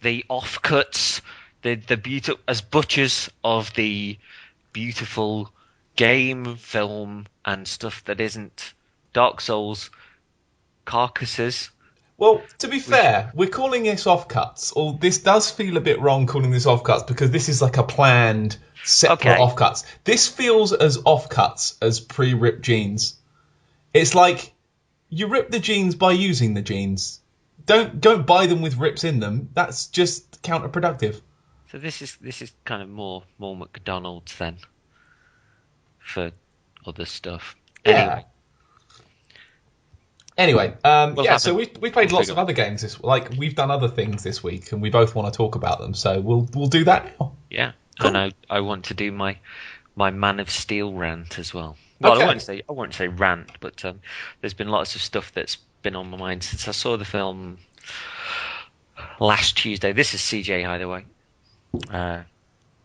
the offcuts, the beautiful as butchers of the beautiful game, film, and stuff that isn't Dark Souls carcasses. Well, to be fair, we're calling this offcuts, or this does feel a bit wrong calling this offcuts because this is like a planned separate offcuts. This feels as offcuts as pre-ripped jeans. It's like you rip the jeans by using the jeans. Don't buy them with rips in them. That's just counterproductive. So this is kind of more McDonald's then for other stuff. Yeah. Anyway, so we played lots of other games we've done other things this week, and we both want to talk about them. So we'll do that now. Yeah, cool. And I want to do my Man of Steel rant as well. Well, okay. I won't say rant, but there's been lots of stuff that's been on my mind since I saw the film last Tuesday. This is CJ, either way.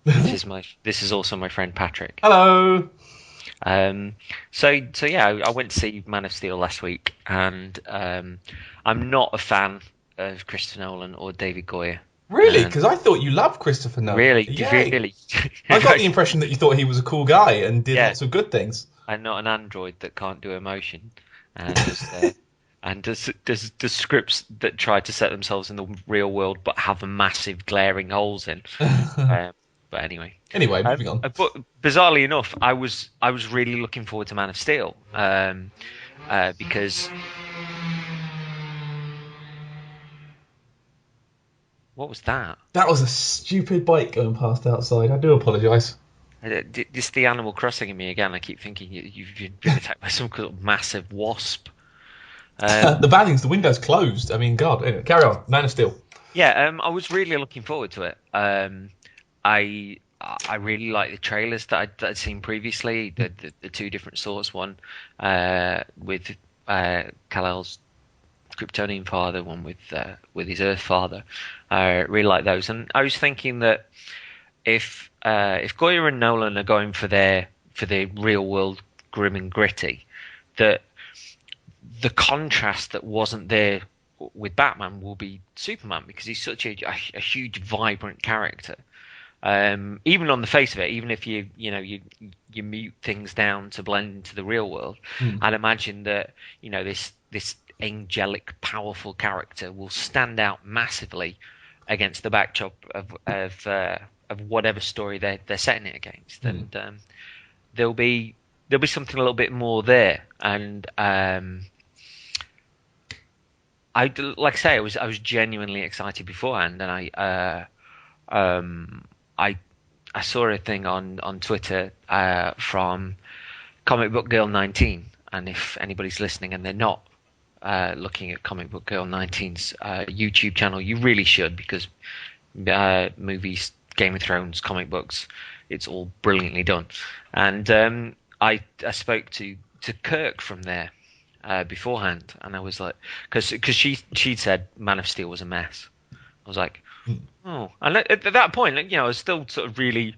This is also my friend Patrick. Hello. So yeah, I went to see Man of Steel last week, and I'm not a fan of Christopher Nolan or David Goyer. Really? Because I thought you loved Christopher Nolan. Really? Really? I got the impression that you thought he was a cool guy and did lots of good things. I'm not an android that can't do emotion, and does scripts that try to set themselves in the real world but have massive glaring holes in. But anyway, moving on. But bizarrely enough, I was really looking forward to Man of Steel because what was that? That was a stupid bike going past outside. I do apologise. It's the Animal Crossing in me again. I keep thinking you've been attacked by some kind of massive wasp. The bad thing's the window's closed. I mean, God. Anyway, carry on. Man of Steel. Yeah, I was really looking forward to it. I really like the trailers that I'd seen previously. The two different sorts. One with Kal-El's Kryptonian father, one with his Earth father. I really like those, and I was thinking that if Goyer and Nolan are going for their real world grim and gritty, that the contrast that wasn't there with Batman will be Superman, because he's such a huge, vibrant character. Even on the face of it, even if you mute things down to blend into the real world, I'd imagine that this angelic, powerful character will stand out massively against the backdrop of whatever story they're setting it against, and there'll be something a little bit more there. And I was genuinely excited beforehand, and I saw a thing on Twitter from Comic Book Girl 19, and if anybody's listening and they're not looking at Comic Book Girl 19's YouTube channel, you really should, because movies, Game of Thrones, comic books, it's all brilliantly done. And I spoke to Kirk from there beforehand, and I was like, because she'd said Man of Steel was a mess. I was like, oh, and at that point, I was still sort of really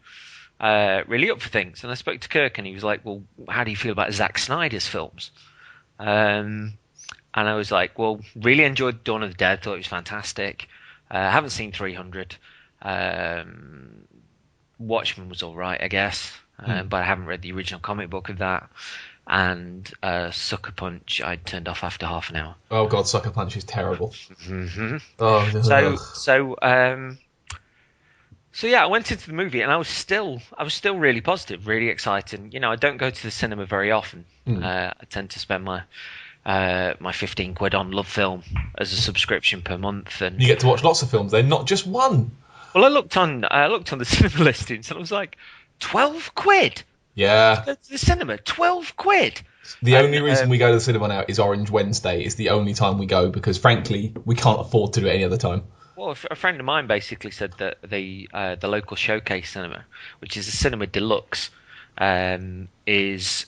up for things. And I spoke to Kirk, and he was like, well, how do you feel about Zack Snyder's films? And I was like, well, really enjoyed Dawn of the Dead, thought it was fantastic. Haven't seen 300. Watchmen was all right, I guess, but I haven't read the original comic book of that. And Sucker Punch, I turned off after half an hour. Oh God, Sucker Punch is terrible. Mm-hmm. Oh, So yeah, I went into the movie, and I was still really positive, really excited. I don't go to the cinema very often. I tend to spend my 15 quid on Love Film as a subscription per month, and you get to watch lots of films. They're not just one. Well, I looked on the cinema listings, and I was like, 12 quid. Yeah. The cinema, 12 quid. The only reason we go to the cinema now is Orange Wednesday. It's the only time we go, because frankly, we can't afford to do it any other time. Well, a friend of mine basically said that the local Showcase cinema, which is a cinema deluxe, is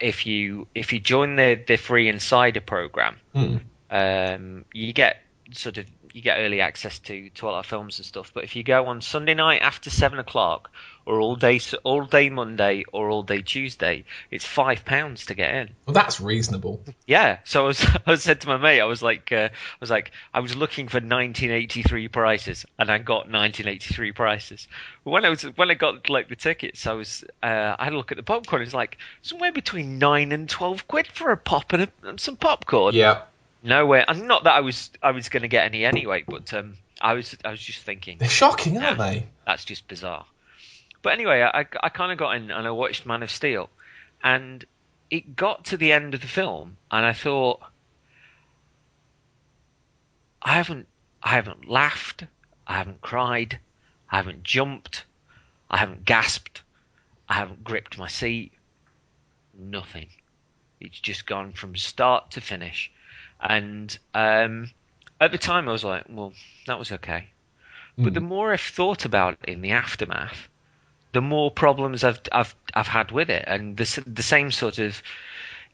if you join the free insider program, you get sort of you get early access to a lot of films and stuff. But if you go on Sunday night after 7 o'clock, or all day Monday, or all day Tuesday, it's £5 to get in. Well, that's reasonable. Yeah, so I said to my mate, I was looking for 1983 prices, and I got 1983 prices. But when I got like the tickets, I had a look at the popcorn. It's like somewhere between £9 and £12 for a pop and some popcorn. Yeah. Nowhere, and not that I was going to get any anyway, but I was just thinking They're shocking, aren't they? that's just bizarre. But anyway, I kind of got in and I watched Man of Steel, and it got to the end of the film, and I thought, I haven't laughed, I haven't cried, I haven't jumped, I haven't gasped, I haven't gripped my seat, nothing. It's just gone from start to finish. And at the time, I was like, well, that was okay. But the more I've thought about it in the aftermath, the more problems I've had with it, and the same sort of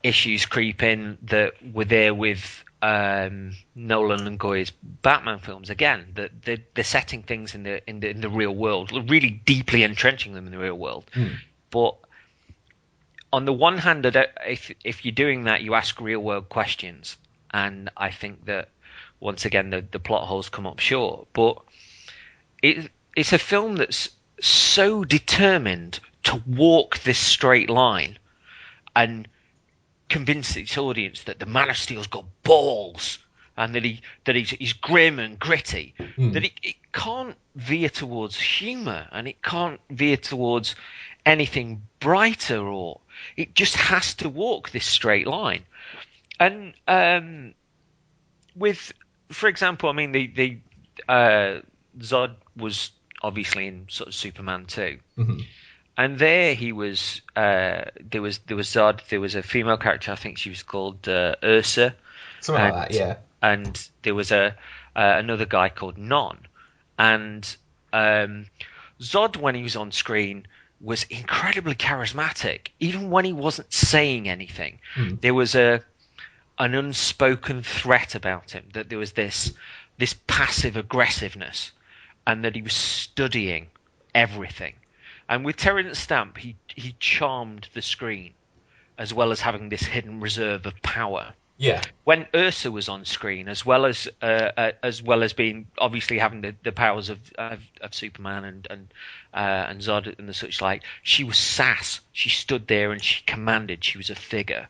issues creep in that were there with Nolan and Goya's Batman films. Again, that they're setting things in the real world, really deeply entrenching them in the real world. But on the one hand, if you're doing that, you ask real world questions, and I think that once again the plot holes come up short. But it's a film that's so determined to walk this straight line and convince its audience that the Man of Steel's got balls and that he's grim and gritty, that it can't veer towards humour, and it can't veer towards anything brighter, or it just has to walk this straight line. And for example, I mean, the Zod was obviously in sort of Superman 2. And there he was. There was Zod. There was a female character. I think she was called Ursa. Something like that, yeah. And there was another guy called Non. And Zod, when he was on screen, was incredibly charismatic. Even when he wasn't saying anything, there was an unspoken threat about him. That there was this passive aggressiveness, and that he was studying everything. And with Terence Stamp, he charmed the screen, as well as having this hidden reserve of power. Yeah. When Ursa was on screen, as well as being obviously having the powers of Superman and Zod and the such like, she was sass. She stood there and she commanded. She was a figure.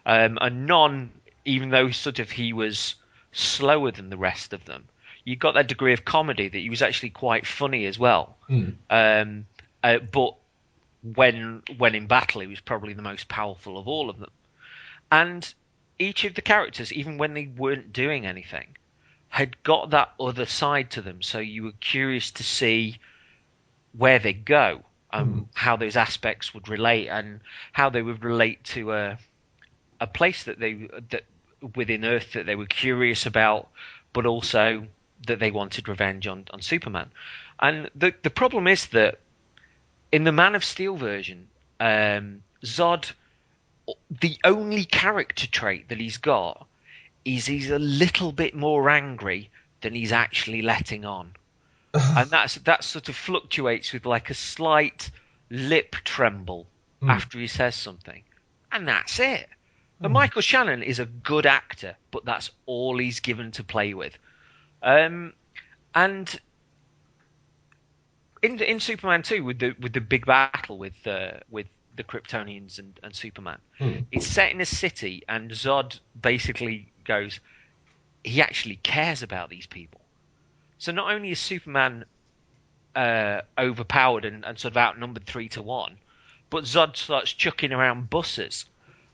And Non, even though he was slower than the rest of them, you got that degree of comedy that he was actually quite funny as well. But when in battle, he was probably the most powerful of all of them. And each of the characters, even when they weren't doing anything, had got that other side to them. So you were curious to see where they go, how those aspects would relate, and how they would relate to a place that within Earth that they were curious about, but also that they wanted revenge on Superman. And the problem is that in the Man of Steel version, Zod, the only character trait that he's got is he's a little bit more angry than he's actually letting on. And that sort of fluctuates with like a slight lip tremble after he says something. And that's it. And Michael Shannon is a good actor, but that's all he's given to play with. And in Superman 2, with the big battle with the Kryptonians and Superman, it's set in a city, and Zod basically goes, he actually cares about these people. So not only is Superman overpowered and sort of outnumbered 3-1, but Zod starts chucking around buses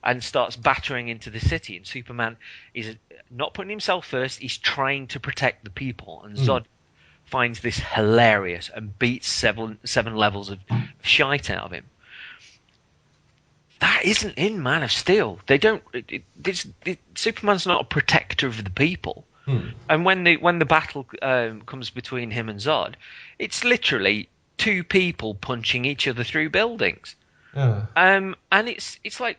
and starts battering into the city, and Superman is not putting himself first, he's trying to protect the people, and Zod finds this hilarious and beats seven levels of shite out of him. That isn't in Man of Steel. They don't. Superman's not a protector of the people. And when the battle comes between him and Zod, it's literally two people punching each other through buildings. And it's like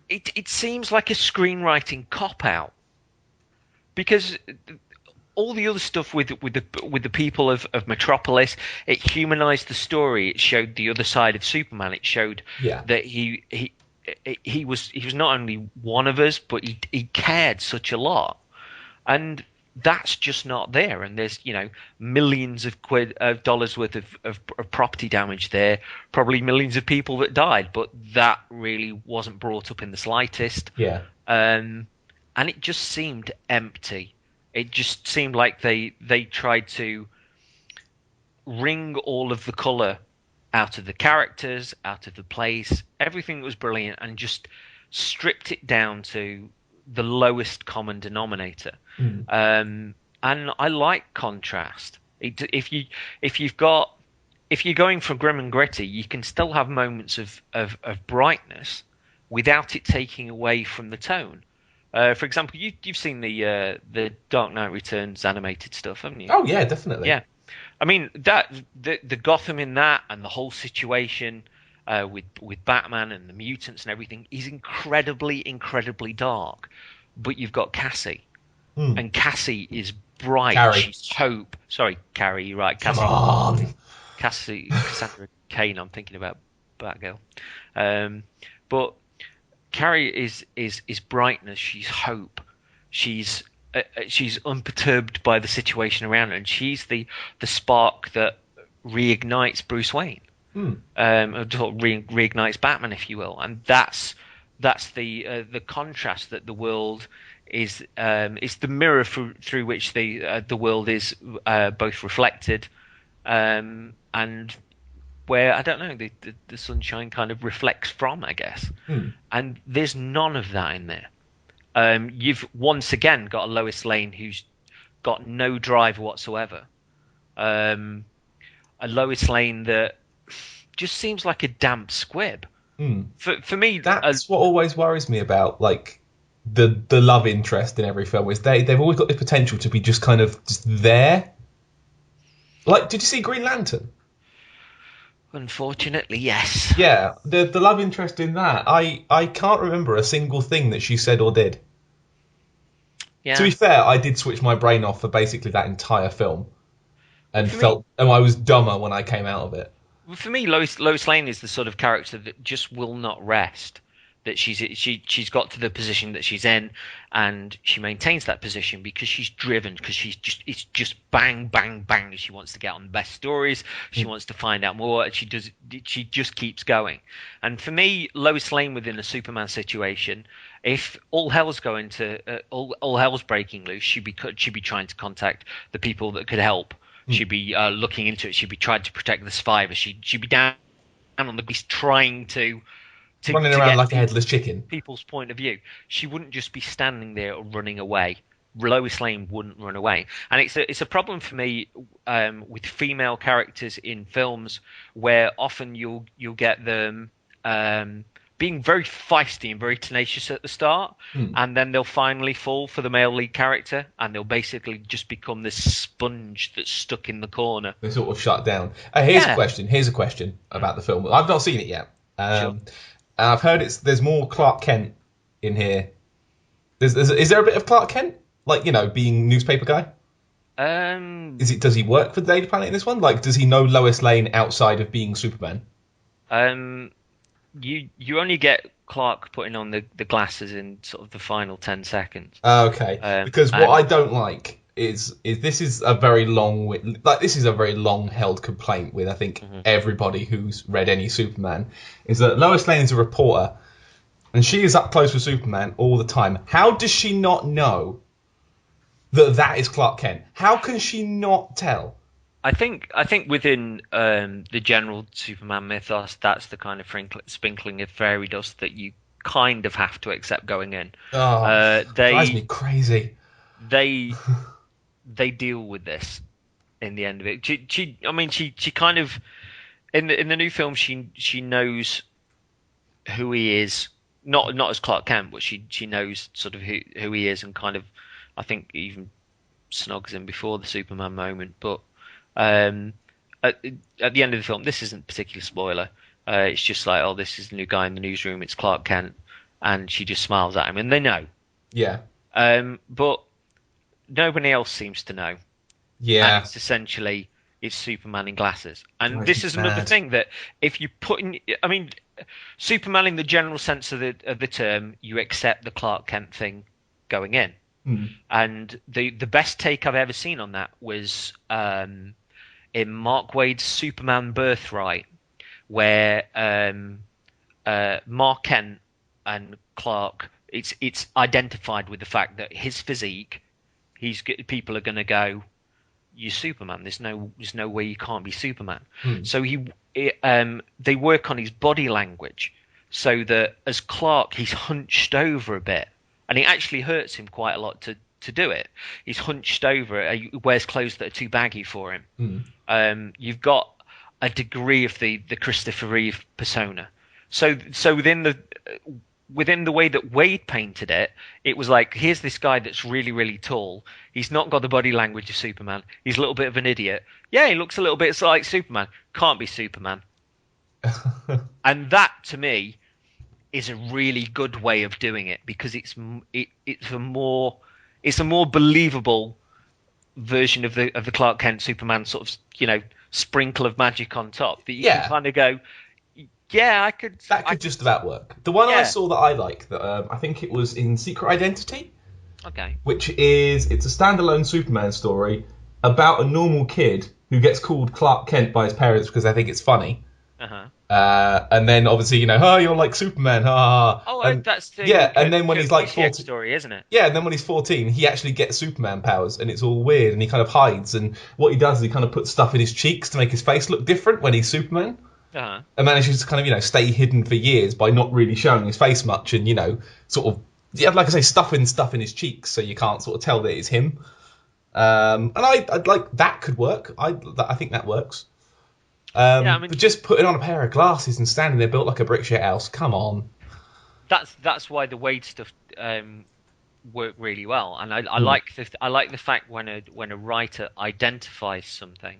it seems like a screenwriting cop out, because all the other stuff with the people of Metropolis, it humanized the story. It showed the other side of Superman. It showed that he was not only one of us, but he cared such a lot, and that's just not there. And there's millions of dollars worth of property damage there, probably millions of people that died, but that really wasn't brought up in the slightest. And it just seemed empty. It just seemed like they tried to wring all of the colour out of the characters, out of the place, everything that was brilliant, and just stripped it down to the lowest common denominator. And I like contrast. If you're going for grim and gritty, you can still have moments of brightness without it taking away from the tone. For example, you've seen the Dark Knight Returns animated stuff, haven't you? Oh yeah, definitely. Yeah, I mean that the Gotham in that and the whole situation with Batman and the mutants and everything is incredibly dark. But you've got Cassie, and Cassie is bright. Carrie. She's hope. Sorry, Carrie, you're right. Cassie. Come on. Cassandra Cain. I'm thinking about Batgirl. But Carrie is brightness. She's hope. She's unperturbed by the situation around her, and she's the spark that reignites Bruce Wayne. Reignites Batman, if you will, and that's the contrast that the world is the mirror through which the world is both reflected, and where I don't know the sunshine kind of reflects from, I guess. And there's none of that in there. You've once again got a Lois Lane who's got no drive whatsoever. A Lois Lane that just seems like a damp squib. For me, that's what always worries me about like the love interest in every film is they've always got the potential to be just kind of just there. Like, did you see Green Lantern? Unfortunately, yes. Yeah, the love interest in that, I can't remember a single thing that she said or did. Yeah. To be fair, I did switch my brain off for basically that entire film, and I was dumber when I came out of it. For me, Lois Lane is the sort of character that just will not rest. That she's got to the position that she's in, and she maintains that position because she's driven. Because it's just bang bang bang. She wants to get on the best stories. She wants to find out more. And she just keeps going. And for me, Lois Lane within a Superman situation, if all hell's all hell's breaking loose, she'd be trying to contact the people that could help. She'd be looking into it. She'd be trying to protect the survivors. She'd be down on the beast trying to running around like a headless chicken. People's point of view. She wouldn't just be standing there or running away. Lois Lane wouldn't run away, and it's a problem for me with female characters in films where often you'll get them being very feisty and very tenacious at the start, and then they'll finally fall for the male lead character, and they'll basically just become this sponge that's stuck in the corner. They sort of shut down. Here's a question. Here's a question about the film. I've not seen it yet. Sure. I've heard there's more Clark Kent in here. Is there a bit of Clark Kent, like being newspaper guy? Does he work for the Daily Planet in this one? Like, does he know Lois Lane outside of being Superman? You only get Clark putting on the glasses in sort of the final 10 seconds. Okay, because what I don't like is this is a very long held complaint with I think everybody who's read any Superman, is that Lois Lane is a reporter and she is up close with Superman all the time. How does she not know that is Clark Kent? How can she not tell? I think within the general Superman mythos, that's the kind of sprinkling of fairy dust that you kind of have to accept going in. Drives me crazy. They deal with this in the end of it. She kind of in the new film she knows who he is, not as Clark Kent, but she knows sort of who he is, and kind of I think even snogs him before the Superman moment. But at the end of the film, this isn't a particular spoiler. It's just like, oh, this is the new guy in the newsroom. It's Clark Kent, and she just smiles at him, and they know. Yeah. But nobody else seems to know, and Yeah, it's essentially it's Superman in glasses. And drives this me is another mad. thing that if you put in, I mean, Superman in the general sense of the term, you accept the Clark Kent thing going in. Hmm. And the best take I've ever seen on that was in Mark Waid's Superman Birthright, where Mark Kent and Clark, it's identified with the fact that his physique, people are going to go, you're Superman. There's no way you can't be Superman. Hmm. So they work on his body language so that as Clark, he's hunched over a bit, and it actually hurts him quite a lot to do it. He's hunched over. He wears clothes that are too baggy for him. Hmm. You've got a degree of the Christopher Reeve persona. So within the way that Wade painted it, it was like, here's this guy that's really, really tall. He's not got the body language of Superman. He's a little bit of an idiot. Yeah, he looks a little bit like Superman. Can't be Superman. And that, to me, is a really good way of doing it because it's a more believable version of the Clark Kent Superman sort of sprinkle of magic on top that you can Yeah, kind of go, yeah, that I could could, just about work. The one I yeah, saw that I like, that I think it was in Secret Identity, okay, which it's a standalone Superman story about a normal kid who gets called Clark Kent by his parents because they think it's funny. uh-huh. And then obviously, oh, you're like Superman, ha, ha. Oh, And that's the yeah, and then when Kurt he's like Busiek 14, story, isn't it? yeah, and then when he's 14, he actually gets Superman powers, and it's all weird, and he kind of hides, and what he does is he kind of puts stuff in his cheeks to make his face look different when he's Superman, Uh-huh. and manages to kind of, stay hidden for years by not really showing his face much, and, sort of, yeah, like I say, stuffing stuff in his cheeks so you can't sort of tell that it's him. And I'd like, that could work. I think that works. Yeah, I But mean just putting on a pair of glasses and standing there built like a brick shit house, come on. that's why the Wade stuff worked really well, and Hmm. I like the fact when a writer identifies something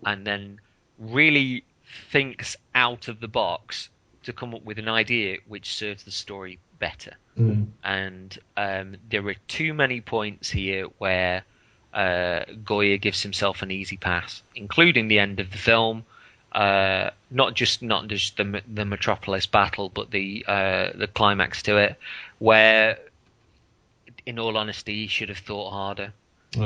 and then really thinks out of the box to come up with an idea which serves the story better. Hmm. And there are too many points here where Goya gives himself an easy pass, including the end of the film. Not just the Metropolis battle, but the climax to it, where, in all honesty, he should have thought harder. Uh,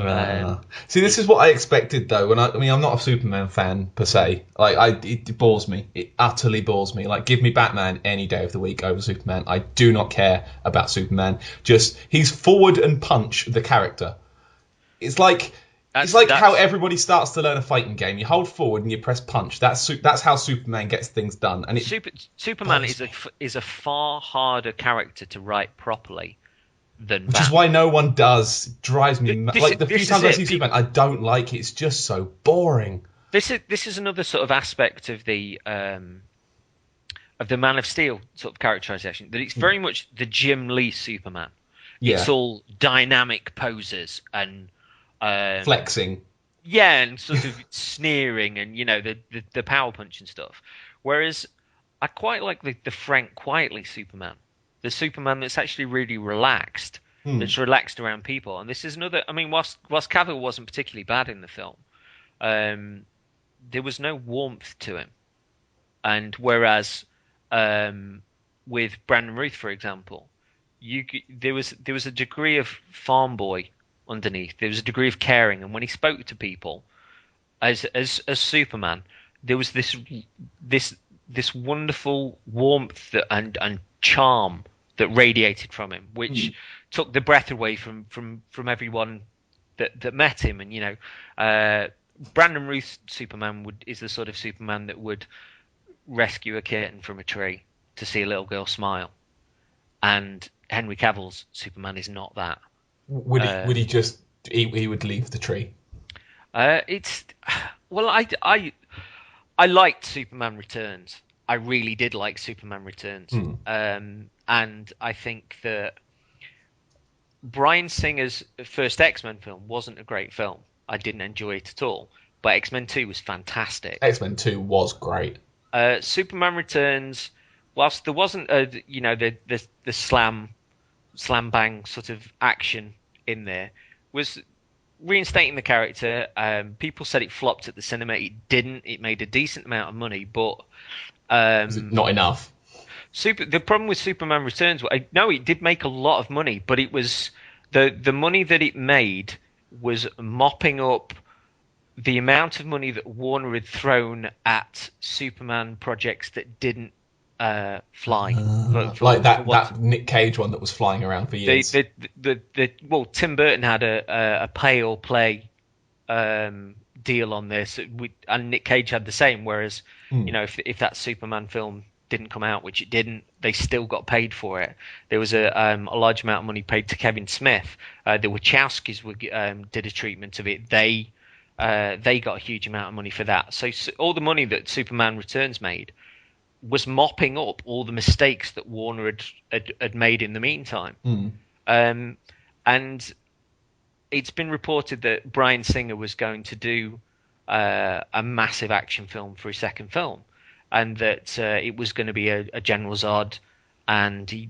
Um, See, this it, is what I expected though. I mean, I'm not a Superman fan per se. Like, it bores me. It utterly bores me. Like, give me Batman any day of the week over Superman. I do not care about Superman. Just he's forward and punch the character. It's like it's that's like how that's everybody starts to learn a fighting game. You hold forward and you press punch. That's how Superman gets things done, and it Superman bothers me. is a far harder character to write properly than Which is Batman. why no one does. It drives me like the few This is times I it. see Superman, I don't like it. It's just so boring. This is another sort of aspect of the Man of Steel sort of characterization, that it's very much the Jim Lee Superman. It's Yeah, all dynamic poses and um, flexing. yeah, and sort of sneering and the power punch and stuff. Whereas I quite like the Frank Quietly Superman, the Superman that's actually really relaxed, Hmm. that's relaxed around people. And this is another. I mean, whilst Cavill wasn't particularly bad in the film, um, there was no warmth to him. And whereas with Brandon Ruth, for example, there was a degree of farm boy underneath. There was a degree of caring, and when he spoke to people as Superman, there was this this wonderful warmth and charm that radiated from him, Hmm. which took the breath away from everyone that met him. And Brandon Ruth's Superman is the sort of Superman that would rescue a kitten from a tree to see a little girl smile. And Henry Cavill's Superman is not that. Would he Um, just he would leave the tree? it's well, I liked Superman Returns. I really did like Superman Returns, Hmm. and I think that Bryan Singer's first X-Men film wasn't a great film. I didn't enjoy it at all, but X-Men 2 was fantastic. X-Men 2 was great. Superman Returns, whilst there wasn't the slam bang sort of action in there, was reinstating the character. People said it flopped at the cinema. It didn't. It made a decent amount of money, but Is it not enough? The problem with Superman Returns, no, it did make a lot of money, but it was the money that it made was mopping up the amount of money that Warner had thrown at Superman projects that didn't fly. Like that Nick Cage one that was flying around for years. Well, Tim Burton had a pay or play deal on this, and Nick Cage had the same. Whereas, if that Superman film didn't come out, which it didn't, they still got paid for it. There was a large amount of money paid to Kevin Smith. The Wachowskis did a treatment of it. They got a huge amount of money for that. So all the money that Superman Returns made was mopping up all the mistakes that Warner had made in the meantime. And it's been reported that Bryan Singer was going to do a massive action film for his second film, and that it was going to be a General Zod. And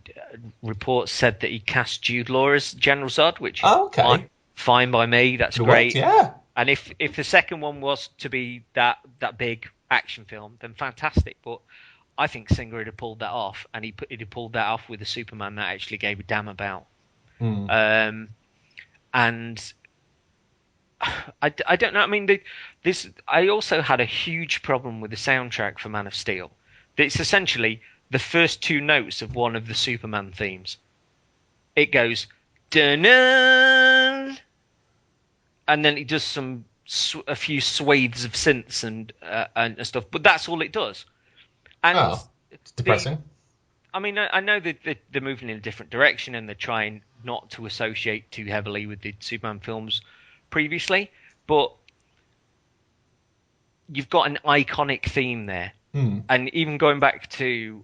reports said that he cast Jude Law as General Zod, which is fine by me. That's great. Yeah. And if the second one was to be that big action film, then fantastic. But I think Singer would have pulled that off, and he'd have pulled that off with a Superman that actually gave a damn about. And I don't know. I mean, I also had a huge problem with the soundtrack for Man of Steel. It's essentially the first two notes of one of the Superman themes. It goes dun-dun, and then it does a few swathes of synths and stuff, but that's all it does. And it's depressing. I mean, I know that they're moving in a different direction, and they're trying not to associate too heavily with the Superman films previously, but you've got an iconic theme there. And even going back to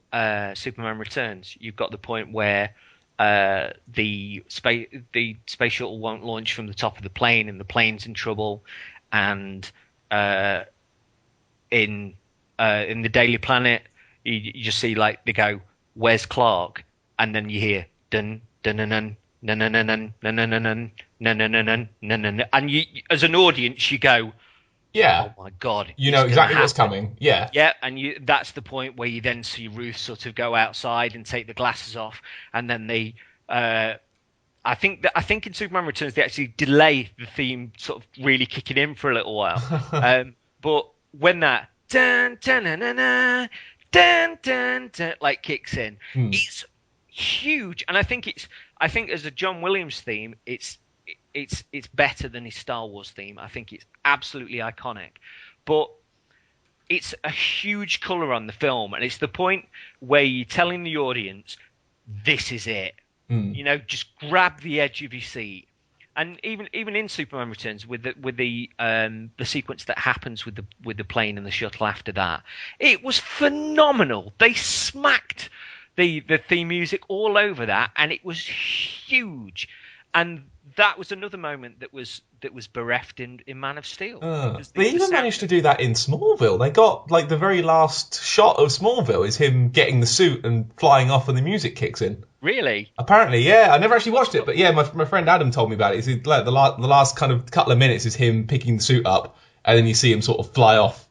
Superman Returns, you've got the point where the space shuttle won't launch from the top of the plane, and the plane's in trouble. And in the Daily Planet, you just see like they go, "Where's Clark?" And then you hear dun dun dun dun dun dun dun dun dun dun dun dun dun dun, and you, as an audience, you go, "Yeah, oh my god!" You know exactly what's coming. Yeah, yeah, and that's the point where you then see Ruth sort of go outside and take the glasses off, and then they. I think in Superman Returns they actually delay the theme sort of really kicking in for a little while. But when that dun dun dun dun dun dun dun, dun like kicks in, it's huge, and I think as a John Williams theme, it's better than his Star Wars theme. I think it's absolutely iconic, but it's a huge colour on the film, and it's the point where you're telling the audience, this is it. Just grab the edge of your seat. And even in Superman Returns, with the sequence that happens with the plane and the shuttle after that, it was phenomenal. They smacked the theme music all over that, and it was huge. And that was another moment that was bereft in Man of Steel. They even managed to do that in Smallville. They got like the very last shot of Smallville is him getting the suit and flying off, and the music kicks in. Really? Apparently, yeah. I never actually watched it, but yeah, my friend Adam told me about it. It's like the last kind of couple of minutes is him picking the suit up, and then you see him sort of fly off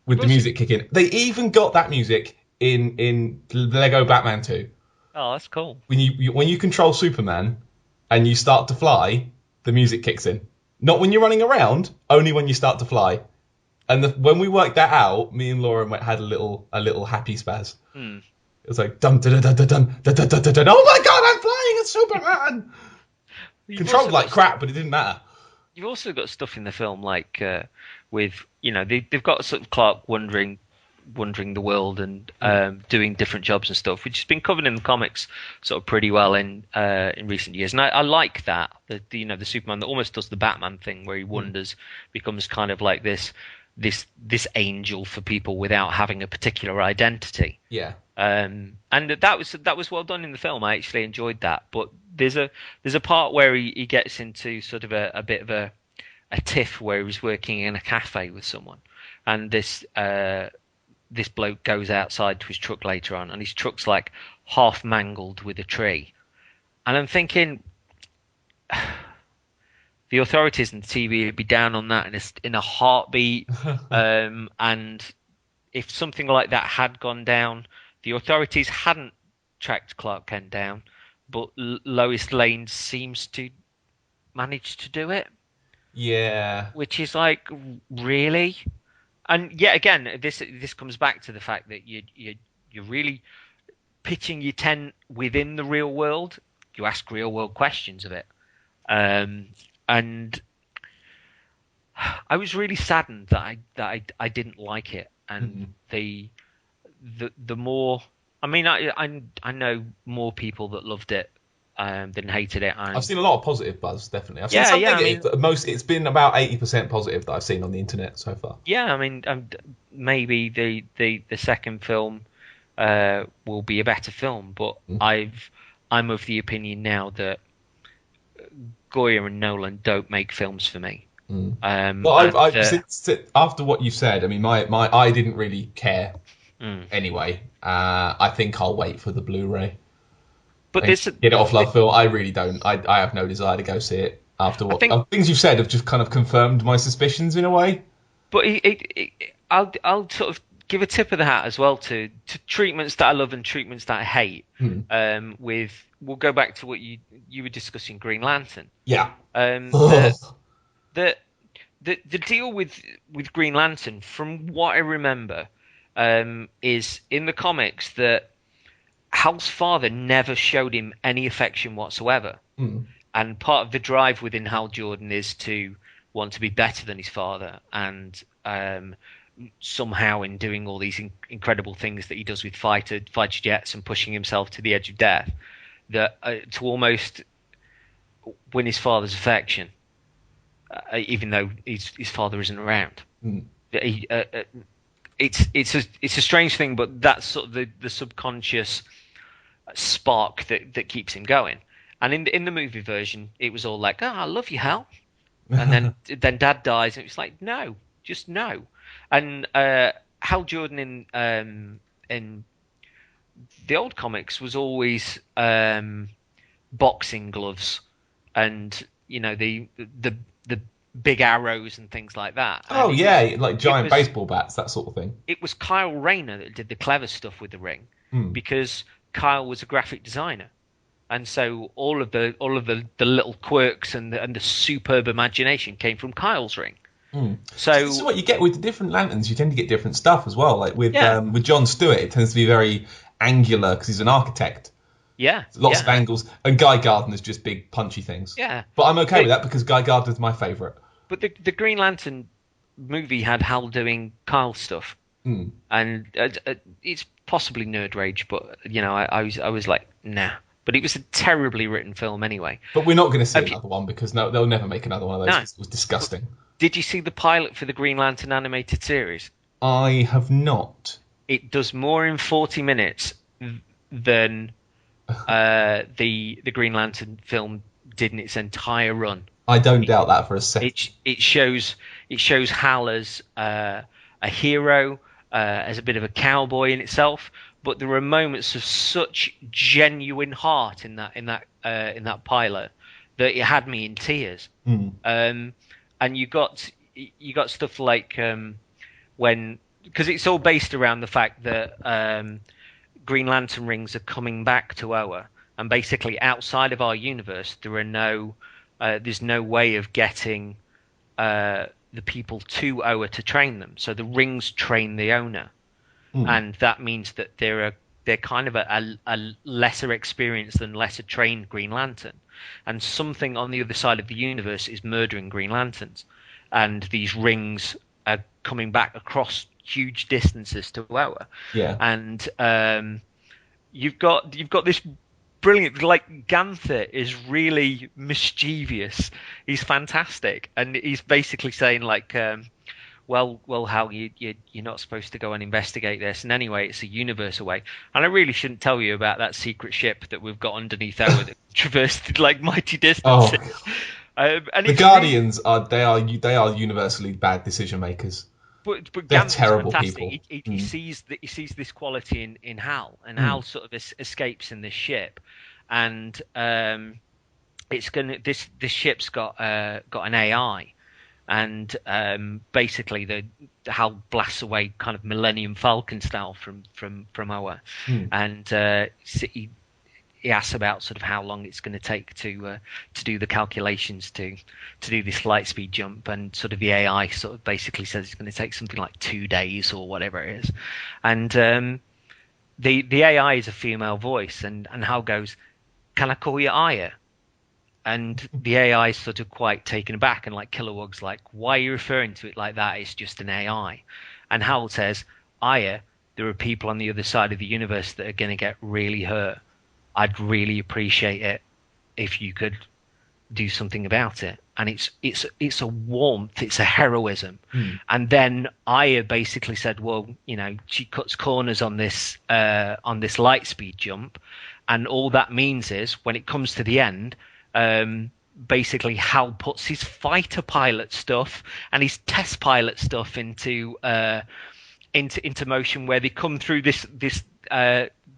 with the music kicking. They even got that music in Lego Batman 2. Oh, that's cool. When you control Superman and you start to fly, the music kicks in. Not when you're running around, only when you start to fly. And when we worked that out, me and Laura had a little happy spaz. It was like dun dun dun dun dun dun dun dun dun. Oh my god, I'm flying as Superman! Controlled like crap, but it didn't matter. You've also got stuff in the film like with they've got sort of Clark wandering the world and doing different jobs and stuff, which has been covered in the comics sort of pretty well in recent years, and I like that. The Superman that almost does the Batman thing where he wanders, becomes kind of like this angel for people without having a particular identity. Yeah. And that was well done in the film. I actually enjoyed that. But there's a part where he gets into sort of a bit of a tiff where he's working in a cafe with someone, and this bloke goes outside to his truck later on, and his truck's like half mangled with a tree. And I'm thinking, the authorities and the TV would be down on that in a heartbeat. And if something like that had gone down, the authorities hadn't tracked Clark Kent down, but Lois Lane seems to manage to do it. Yeah. Which is like, really? And yet again, this comes back to the fact that you're really pitching your tent within the real world. You ask real world questions of it. And I was really saddened that I didn't like it. And the more, I mean, I know more people that loved it than hated it. I've seen a lot of positive buzz, definitely. I've seen some negative, but it's been about 80% positive that I've seen on the internet so far. Yeah, I mean, maybe the second film will be a better film, but I'm of the opinion now that Goya and Nolan don't make films for me. Since after what you said, I mean, I didn't really care anyway. I think I'll wait for the Blu-ray. But get it off Love Phil. I really don't. I have no desire to go see it after what things you've said have just kind of confirmed my suspicions in a way. But I'll sort of give a tip of the hat as well to treatments that I love and treatments that I hate. We'll go back to what you were discussing, Green Lantern. Yeah. The deal with Green Lantern, from what I remember, is in the comics that Hal's father never showed him any affection whatsoever. And part of the drive within Hal Jordan is to want to be better than his father, and somehow in doing all these incredible things that he does with fighter jets and pushing himself to the edge of death, that to almost win his father's affection, even though his father isn't around. It's a strange thing, but that's sort of the subconscious spark that keeps him going. And in the movie version, it was all like, "Oh, I love you, Hal," and then Dad dies, and it's like, no, just no. And Hal Jordan in the old comics was always boxing gloves, and the big arrows and things like that. Oh yeah, like giant baseball bats, that sort of thing. It was Kyle Rayner that did the clever stuff with the ring, because Kyle was a graphic designer, and so all of the little quirks and the superb imagination came from Kyle's ring. So this is what you get with the different lanterns. You tend to get different stuff as well. Like with John Stewart, it tends to be very angular because he's an architect. Yeah, lots of angles, and Guy Gardner's just big punchy things. Yeah, but I'm okay with that because Guy Gardner's my favourite. But the Green Lantern movie had Hal doing Kyle stuff, and it's possibly nerd rage, but I was like, nah. But it was a terribly written film anyway. But we're not going to see another one because they'll never make another one of those. No. It was disgusting. Did you see the pilot for the Green Lantern animated series? I have not. It does more in 40 minutes than the Green Lantern film did in its entire run. I don't doubt that for a second. It shows Hal as a hero, as a bit of a cowboy in itself, but there are moments of such genuine heart in that pilot that it had me in tears. And you got stuff like when, because it's all based around the fact that Green Lantern rings are coming back to Oa, and basically outside of our universe there are there's no way of getting the people to Oa to train them. So the rings train the owner, and that means that they're kind of a lesser experienced than lesser trained Green Lantern, and something on the other side of the universe is murdering Green Lanterns, and these rings are coming back across huge distances to Oa. Yeah, and you've got this brilliant, like, Ganther is really mischievous. He's fantastic, and he's basically saying like, well, Hal, you're not supposed to go and investigate this, and anyway, it's a universe away, and I really shouldn't tell you about that secret ship that we've got underneath Oa that traversed like mighty distances. And the Guardians really, are universally bad decision makers. But they're Gant's terrible fantastic. people. He sees this quality in Hal, and Hal sort of escapes in this ship, and it's gonna this ship's got an AI, and basically the HAL blasts away kind of Millennium Falcon style from Oa, and he asks about sort of how long it's going to take to do the calculations to do this light speed jump, and sort of the AI sort of basically says it's going to take something like 2 days or whatever it is, and the AI is a female voice, and HAL goes, "Can I call you Aya?" And the AI is sort of quite taken aback, and like Kilowog's like, "Why are you referring to it like that? It's just an AI." And Hal says, "Aya, there are people on the other side of the universe that are going to get really hurt. I'd really appreciate it if you could do something about it." And it's a warmth, it's a heroism. And then Aya basically said, "Well, she cuts corners on this light speed jump, and all that means is when it comes to the end." Basically Hal puts his fighter pilot stuff and his test pilot stuff into motion, where they come through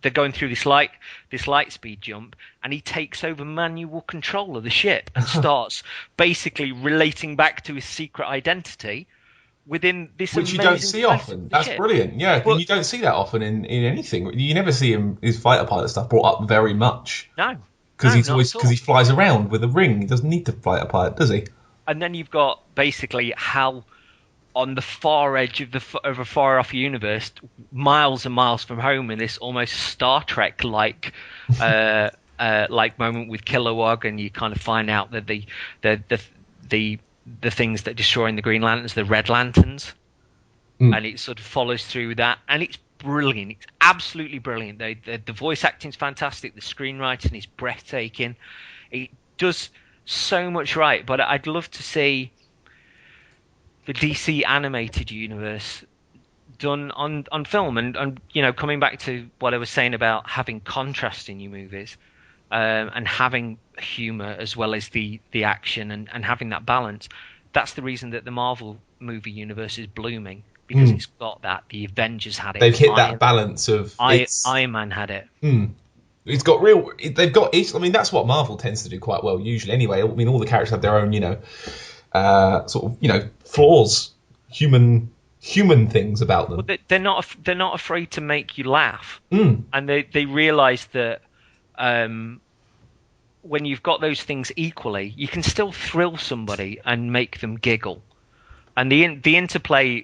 they're going through this light speed jump, and he takes over manual control of the ship and starts basically relating back to his secret identity within this which you don't see often. That's brilliant. Yeah, but you don't see that often in anything. You never see his fighter pilot stuff brought up very much. No. Because he flies around with a ring. He doesn't need to fight a pilot, does he? And then you've got basically Hal on the far edge of a far off universe, miles and miles from home, in this almost Star Trek like moment with Kilowog, and you kind of find out that the things that are destroying the Green Lanterns, the Red Lanterns, and it sort of follows through with that, and it's brilliant. It's absolutely brilliant. The voice acting's fantastic. The screenwriting is breathtaking. It does so much right. But I'd love to see the DC animated universe done on film. And coming back to what I was saying about having contrast in your movies, and having humor as well as the action, and having that balance. That's the reason that the Marvel movie universe is blooming. Because it's got that. The Avengers had it. They've hit that balance of... Iron Man had it. It's got real... They've got... I mean, that's what Marvel tends to do quite well, usually. Anyway, I mean, all the characters have their own, flaws, human things about them. Well, they're not afraid to make you laugh. And they realise that when you've got those things equally, you can still thrill somebody and make them giggle. And the interplay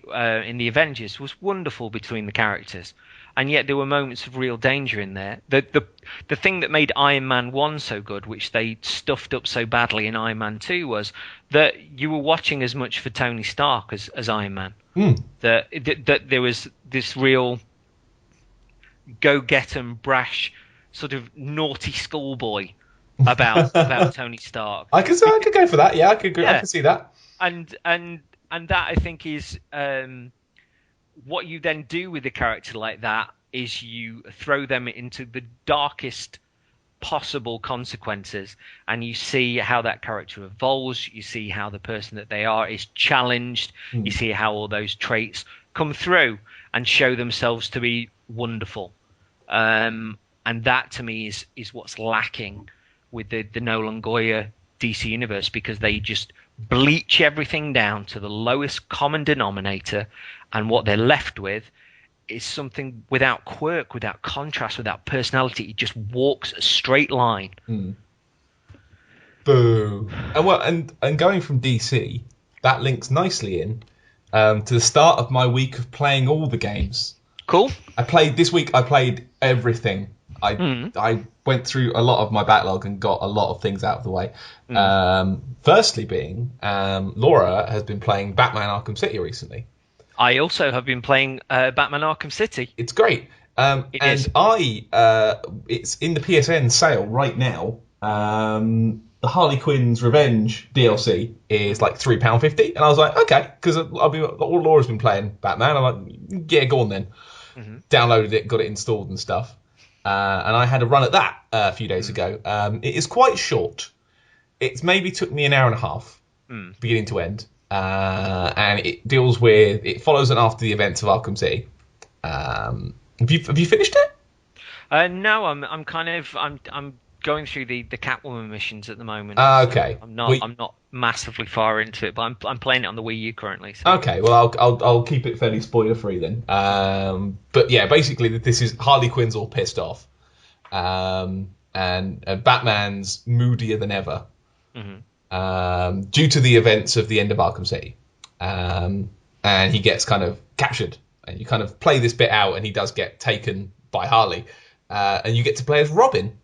in the Avengers was wonderful between the characters, and yet there were moments of real danger in there. The thing that made Iron Man 1 so good, which they stuffed up so badly in Iron Man 2, was that you were watching as much for Tony Stark as Iron Man. That there was this real go-get-em, brash, sort of naughty schoolboy about Tony Stark. I could go for that. Yeah, I could see that. And that, I think, is what you then do with a character like that is you throw them into the darkest possible consequences, and you see how that character evolves. You see how the person that they are is challenged. You see how all those traits come through and show themselves to be wonderful. And that, to me, is what's lacking with the Nolan Goya DC universe, because they just bleach everything down to the lowest common denominator, and what they're left with is something without quirk, without contrast, without personality. It just walks a straight line. Boo. And going from DC, that links nicely in to the start of my week of playing all the games. Cool. This week I played everything. I went through a lot of my backlog and got a lot of things out of the way. Firstly being, Laura has been playing Batman Arkham City recently. I also have been playing Batman Arkham City. It's great. It's in the PSN sale right now. The Harley Quinn's Revenge DLC is like £3.50, and I was like, okay, because Laura's been playing Batman. I'm like, yeah, go on then. Downloaded it, got it installed and stuff. And I had a run at that a few days ago. It is quite short. It's maybe took me an hour and a half, beginning to end. And it follows and after the events of Arkham City. Have you finished it? No, I'm going through the Catwoman missions at the moment. Okay. I'm not massively far into it, but I'm playing it on the Wii U currently. So. Okay, well, I'll keep it fairly spoiler free then. But yeah, basically, this is Harley Quinn's all pissed off, and Batman's moodier than ever, due to the events of the end of Arkham City, and he gets kind of captured, and you kind of play this bit out, and he does get taken by Harley, and you get to play as Robin.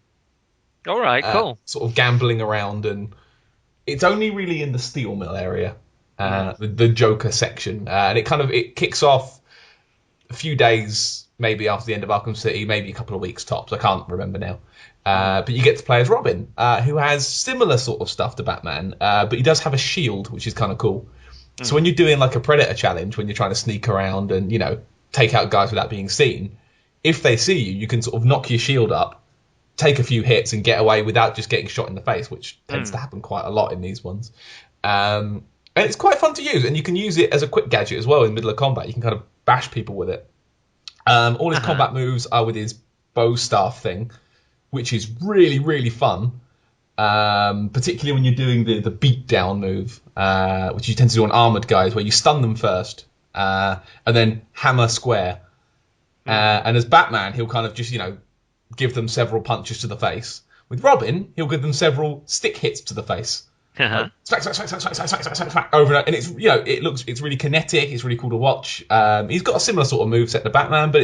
All right, cool. Sort of gambling around, and it's only really in the steel mill area. The Joker section, and it kicks off a few days maybe after the end of Arkham City, maybe a couple of weeks tops. I can't remember now. But you get to play as Robin, who has similar sort of stuff to Batman, but he does have a shield, which is kind of cool. So when you're doing like a Predator challenge, when you're trying to sneak around and take out guys without being seen, if they see you, you can sort of knock your shield up, take a few hits, and get away without just getting shot in the face, which tends to happen quite a lot in these ones. And it's quite fun to use, and you can use it as a quick gadget as well in the middle of combat. You can kind of bash people with it. All his combat moves are with his bow staff thing, which is really, really fun, particularly when you're doing the beat down move, which you tend to do on armoured guys, where you stun them first, and then hammer square. And as Batman, he'll kind of just, give them several punches to the face. With Robin, he'll give them several stick hits to the face. Smack, smack, smack, smack, smack, smack, smack, smack, smack, over and over. And it's it's really kinetic. It's really cool to watch. He's got a similar sort of moveset to Batman, but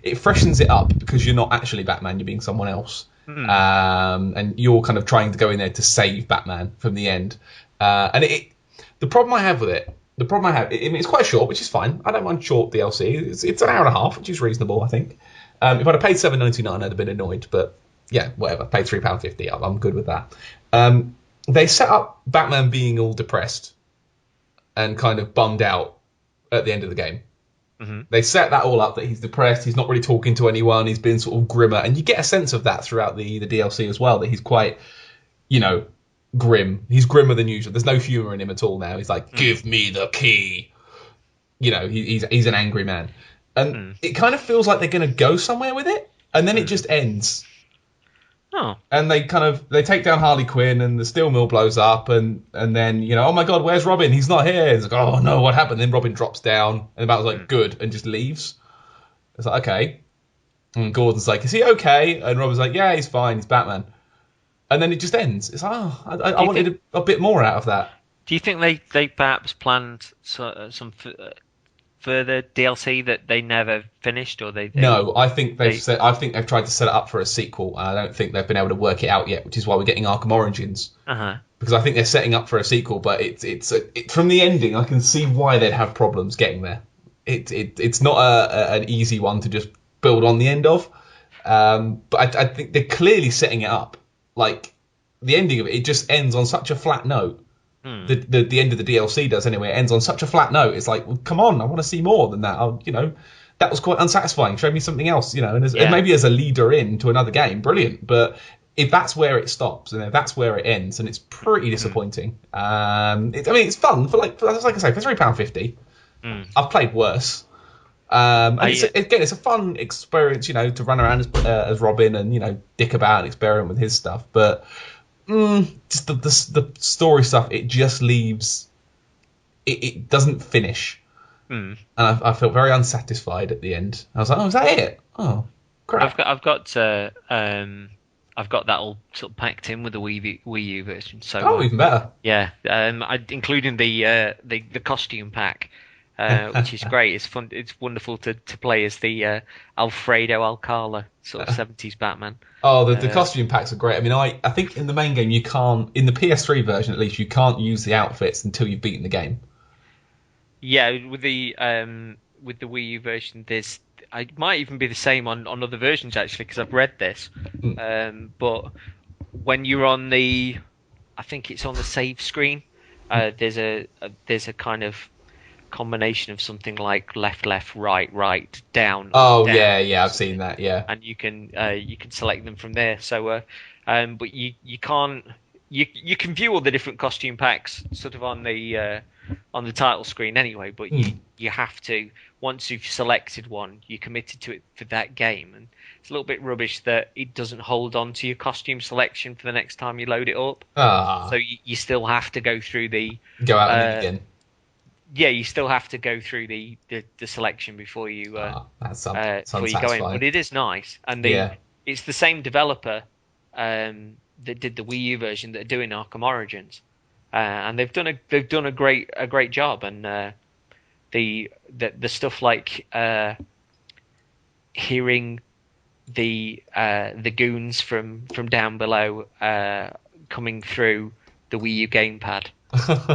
it freshens it up because you're not actually Batman. You're being someone else, and you're kind of trying to go in there to save Batman from the end. And the problem I have with it, it's quite short, which is fine. I don't mind short DLC. It's an hour and a half, which is reasonable, I think. If I'd have paid $7.99, I'd have been annoyed, but yeah, whatever. Paid £3.50. I'm good with that. They set up Batman being all depressed and kind of bummed out at the end of the game. They set that all up, that he's depressed, he's not really talking to anyone, he's been sort of grimmer, and you get a sense of that throughout the DLC as well, that he's quite, grim. He's grimmer than usual. There's no humour in him at all now. He's like, give me the key. He's an angry man. And it kind of feels like they're going to go somewhere with it, and then it just ends. Oh. And they take down Harley Quinn, and the steel mill blows up, and then oh my god, where's Robin? He's not here. It's like, oh no, what happened? Then Robin drops down, and the Batman's like, good, and just leaves. It's like, okay. And Gordon's like, is he okay? And Robin's like, yeah, he's fine. He's Batman. And then it just ends. It's like, I wanted a bit more out of that. Do you think they perhaps planned some further DLC that they never finished, or they? No, I think they've tried to set it up for a sequel. I don't think they've been able to work it out yet, which is why we're getting Arkham Origins. Because I think they're setting up for a sequel, but it's from the ending, I can see why they'd have problems getting there. It's not an easy one to just build on the end of, but I think they're clearly setting it up. Like the ending of it just ends on such a flat note. The end of the DLC does anyway. It ends on such a flat note. It's like, well, come on, I want to see more than that. That was quite unsatisfying. Show me something else, and maybe as a leader into another game, brilliant. But if that's where it stops and if that's where it ends, and it's pretty disappointing. It's fun for like I say, for £3.50. I've played worse. It's a fun experience, to run around as Robin and dick about and experiment with his stuff, but. Just the story stuff, it just leaves. It doesn't finish, and I felt very unsatisfied at the end. I was like, "Oh, is that it? Oh, crap!" I've got that all sort of packed in with the Wii U version. So even better. Yeah, including the costume pack, which is great. It's fun. It's wonderful to play as the Alfredo Alcala sort of 70s Batman. Oh, the costume packs are great. I think in the main game you can't, in the PS3 version at least, you can't use the outfits until you've beaten the game. Yeah, with the Wii U version, it might even be the same on other versions actually, because I've read this. But when you're on I think it's on the save screen. There's a kind of combination of something like left, right, down. Oh, down, yeah, I've seen that. Yeah, and you can select them from there. So, but you can't. You can view all the different costume packs sort of on the title screen anyway, but you have to, once you've selected one, you're committed to it for that game. And it's a little bit rubbish that it doesn't hold on to your costume selection for the next time you load it up. Ah. So you still have to go through the Go out and in again. Yeah, you still have to go through the selection before you before you go in. But it is nice, and it's the same developer that did the Wii U version that are doing Arkham Origins, and they've done a great job. And the stuff like hearing the goons from down below coming through the Wii U gamepad.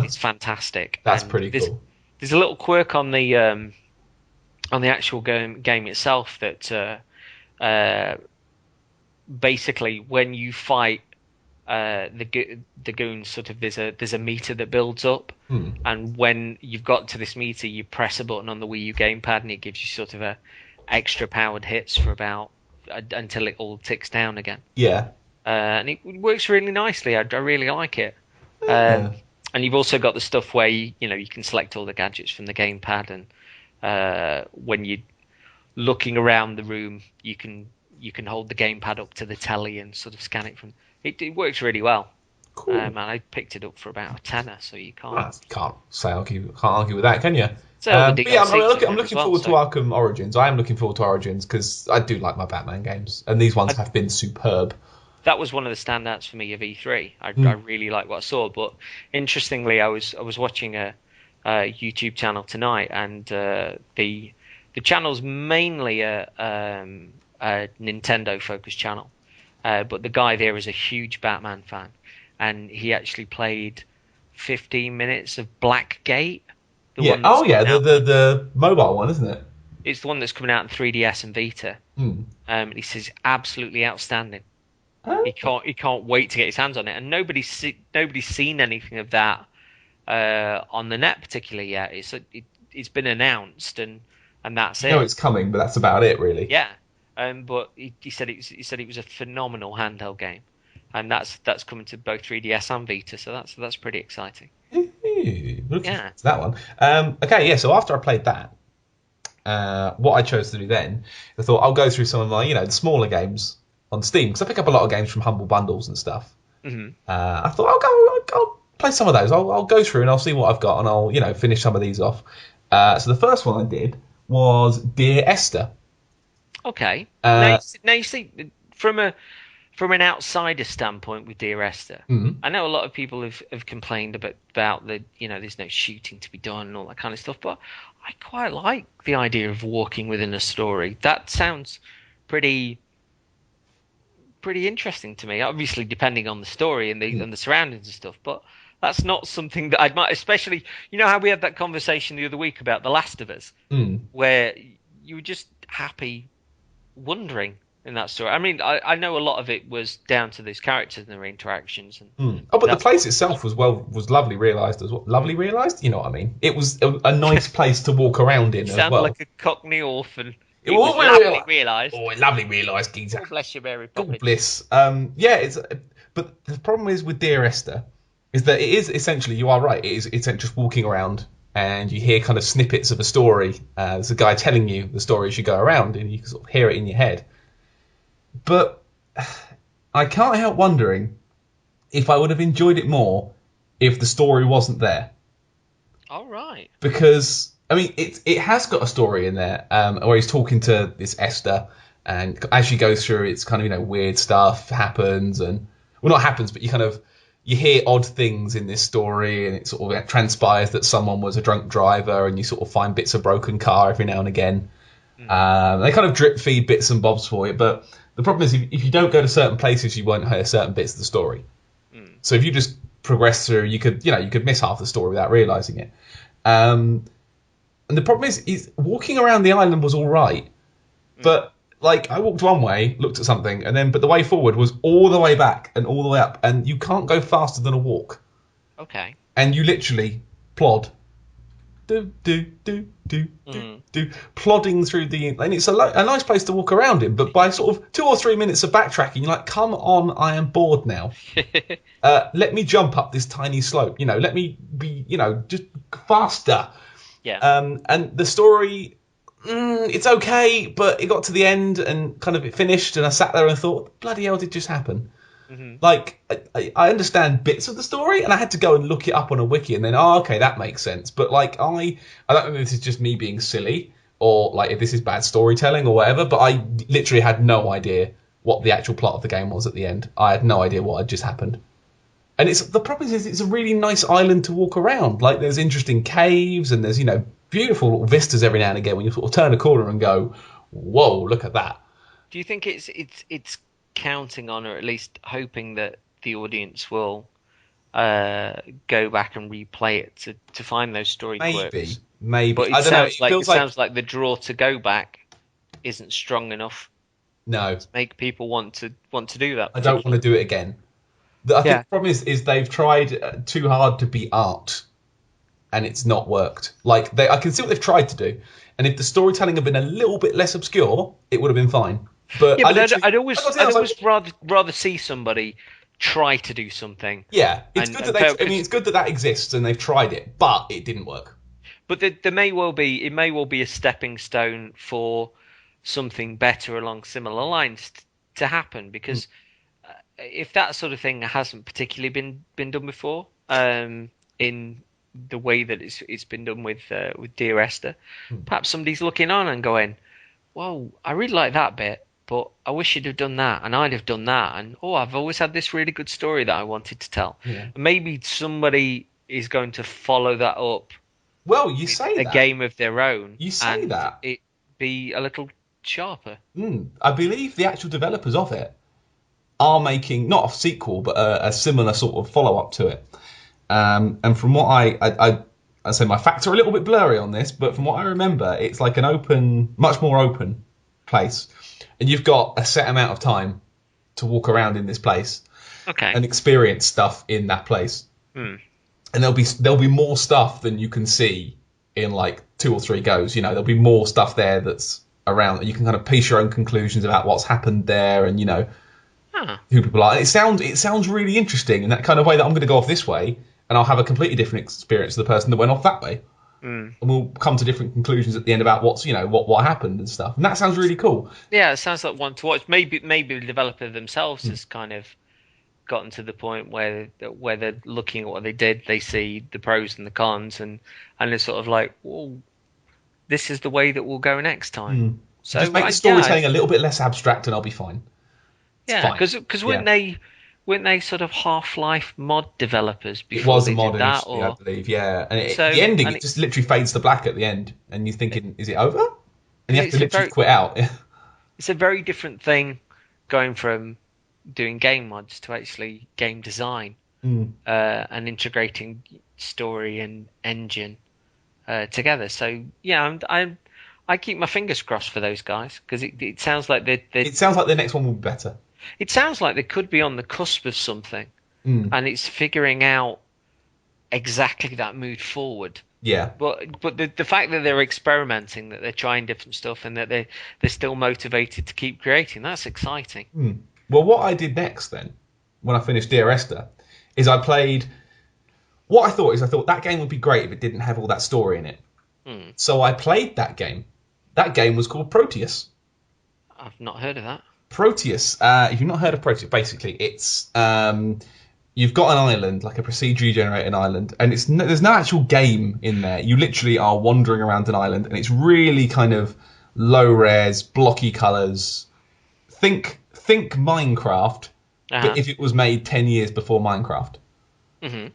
It's fantastic. That's pretty cool. There's a little quirk on the actual game itself that basically when you fight the goons, sort of there's a meter that builds up, and when you've got to this meter, you press a button on the Wii U gamepad, and it gives you sort of a extra powered hits for about until it all ticks down again. Yeah. And it works really nicely. I really like it. And you've also got the stuff where you can select all the gadgets from the gamepad, and when you're looking around the room, you can hold the gamepad up to the telly and sort of scan it from. It works really well. Cool. And I picked it up for about a tenner, so you can't can't argue with that, can you? So I'm looking forward to Arkham Origins. I am looking forward to Origins because I do like my Batman games, and these ones have been superb. That was one of the standouts for me of E3. I really liked what I saw. But interestingly, I was watching a YouTube channel tonight, and the channel's mainly a Nintendo focused channel, but the guy there is a huge Batman fan, and he actually played 15 minutes of Blackgate. The mobile one, isn't it? It's the one that's coming out in 3DS and Vita. He says absolutely outstanding. He can't wait to get his hands on it, and nobody's seen anything of that on the net particularly yet. It's been announced, and that's it. You know it's coming, but that's about it, really. Yeah, but he said it was a phenomenal handheld game, and that's coming to both 3DS and Vita, so that's pretty exciting. Looking forward to that one. So after I played that, what I chose to do then, I thought I'll go through some of my the smaller games on Steam, because I pick up a lot of games from Humble Bundles and stuff. I thought I'll play some of those. I'll go through and I'll see what I've got, and I'll finish some of these off. So the first one I did was Dear Esther. Okay. Now you see, from an outsider standpoint with Dear Esther, I know a lot of people have complained about the there's no shooting to be done and all that kind of stuff, but I quite like the idea of walking within a story. That sounds pretty interesting to me. Obviously, depending on the story and the surroundings and stuff, but that's not something that I'd might. Especially, how we had that conversation the other week about The Last of Us, where you were just happy wandering in that story. I mean, I know a lot of it was down to these characters and their interactions. And but the place itself was lovely realised as well. Lovely realised, you know what I mean? It was a nice place to walk around in as well. Sound like a Cockney orphan. It was lovely realised. Oh, lovely realised, geezer. God bless you, Mary God Poppins. bliss. But the problem is with Dear Esther is that it is essentially, you are right, it's just walking around and you hear kind of snippets of a story. There's a guy telling you the story as you go around, and you can sort of hear it in your head. But I can't help wondering if I would have enjoyed it more if the story wasn't there. All right. Because I mean, it has got a story in there where he's talking to this Esther, and as she goes through, it's kind of weird stuff happens, and not happens, but you hear odd things in this story, and it sort of transpires that someone was a drunk driver, and you sort of find bits of broken car every now and again. They kind of drip feed bits and bobs for you, but the problem is if you don't go to certain places, you won't hear certain bits of the story. So if you just progress through, you could miss half the story without realising it. And the problem is walking around the island was all right, but I walked one way, looked at something, but the way forward was all the way back and all the way up, and you can't go faster than a walk. Okay. And you literally plod, plodding through and it's a nice place to walk around in, but by sort of 2 or 3 minutes of backtracking, you're like, come on, I am bored now. Let me jump up this tiny slope, let me be, just faster. Yeah. And the story, it's okay, but it got to the end and kind of it finished, and I sat there and thought, bloody hell, did just happen? Hmm. Like, I understand bits of the story, and I had to go and look it up on a wiki, and then, okay, that makes sense. But like, I don't know if this is just me being silly, or like if this is bad storytelling or whatever. But I literally had no idea what the actual plot of the game was at the end. I had no idea what had just happened. And the problem is it's a really nice island to walk around. Like, there's interesting caves, and there's beautiful little vistas every now and again when you sort of turn a corner and go, whoa, look at that. Do you think it's counting on, or at least hoping that the audience will go back and replay it to find those story quirks? Maybe. But I don't know. It feels like sounds like the draw to go back isn't strong enough no. to make people want to do that. I don't want to do it again. I think Yeah. the problem is they've tried too hard to be art, and it's not worked. Like, I can see what they've tried to do, and if the storytelling had been a little bit less obscure, it would have been fine. But Yeah, but I'd always rather see somebody try to do something. Yeah, it's good that it's good that exists and they've tried it, but it didn't work. But there may well be a stepping stone for something better along similar lines to happen, because if that sort of thing hasn't particularly been done before, in the way that it's been done with Dear Esther, perhaps somebody's looking on and going, "Whoa, I really like that bit, but I wish you'd have done that, and I'd have done that, and I've always had this really good story that I wanted to tell." Yeah. Maybe somebody is going to follow that up. Well, you say a game of their own. You say and that it be a little sharper. I believe the actual developers of it are making not a sequel, but a similar sort of follow up to it. And from what I say, my facts are a little bit blurry on this, but from what I remember, it's like an much more open place, and you've got a set amount of time to walk around in this place, and experience stuff in that place. And there'll be more stuff than you can see in like 2 or 3 goes. There'll be more stuff there that's around that you can kind of piece your own conclusions about what's happened there, and who people are. It sounds really interesting in that kind of way, that I'm going to go off this way and I'll have a completely different experience to the person that went off that way. And we'll come to different conclusions at the end about what's what happened and stuff. And that sounds really cool. Yeah, it sounds like one to watch. Maybe the developer themselves has kind of gotten to the point where they're looking at what they did, they see the pros and the cons, and they're sort of like, well, this is the way that we'll go next time. So just make the storytelling a little bit less abstract, and I'll be fine. Because weren't they sort of Half-Life mod developers before? It was they a mod did that, initially, I believe. Yeah, and the ending, it just literally fades to black at the end, and you're thinking, is it over? And you have to literally quit out. It's a very different thing going from doing game mods to actually game design, and integrating story and engine together. So yeah, I keep my fingers crossed for those guys, because it sounds like it sounds like the next one will be better. It sounds like they could be on the cusp of something, and it's figuring out exactly that move forward. Yeah. But the fact that they're experimenting, that they're trying different stuff, and that they're still motivated to keep creating, that's exciting. Well, what I did next then, when I finished Dear Esther, is I played... What I thought that game would be great if it didn't have all that story in it. So I played that game. That game was called Proteus. I've not heard of that. Proteus. If you've not heard of Proteus, basically it's... you've got an island, like a procedurally generated island, and there's no actual game in there. You literally are wandering around an island, and it's really kind of low-res, blocky colours. Think Minecraft, but if it was made 10 years before Minecraft.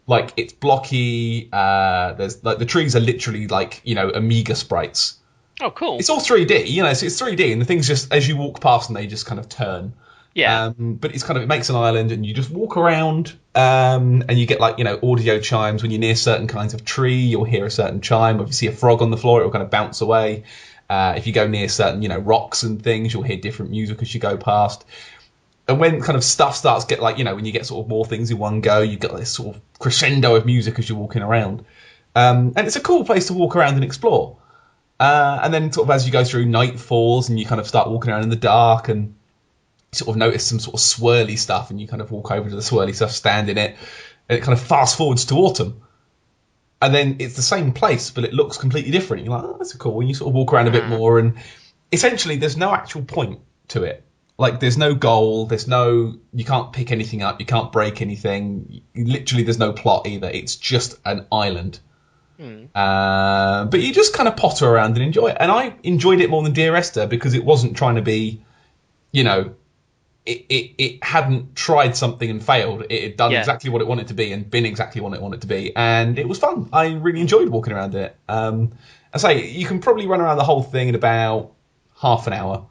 Like, it's blocky. There's like the trees are literally like Amiga sprites. Oh, cool! It's all 3D, so it's 3D, and the things just as you walk past them, they just kind of turn. Yeah. But it makes an island, and you just walk around, and you get like audio chimes when you're near certain kinds of tree. You'll hear a certain chime. If you see a frog on the floor, it'll kind of bounce away. If you go near certain rocks and things, you'll hear different music as you go past. And when kind of stuff starts get when you get sort of more things in one go, you've got this sort of crescendo of music as you're walking around. And it's a cool place to walk around and explore. And then sort of as you go through, night falls and you kind of start walking around in the dark, and you sort of notice some sort of swirly stuff, and you kind of walk over to the swirly stuff, stand in it, and it kind of fast forwards to autumn. and then it's the same place, but it looks completely different. You're like, oh, that's cool. And you sort of walk around a bit more, and essentially there's no actual point to it. Like, there's no goal, you can't pick anything up, you can't break anything. Literally, there's no plot either. It's just an island. But you just kind of potter around and enjoy it. And I enjoyed it more than Dear Esther because it wasn't trying to be, it hadn't tried something and failed. It had done exactly what it wanted to be and been exactly what it wanted to be. And it was fun. I really enjoyed walking around it. I say, you can probably run around the whole thing in about half an hour.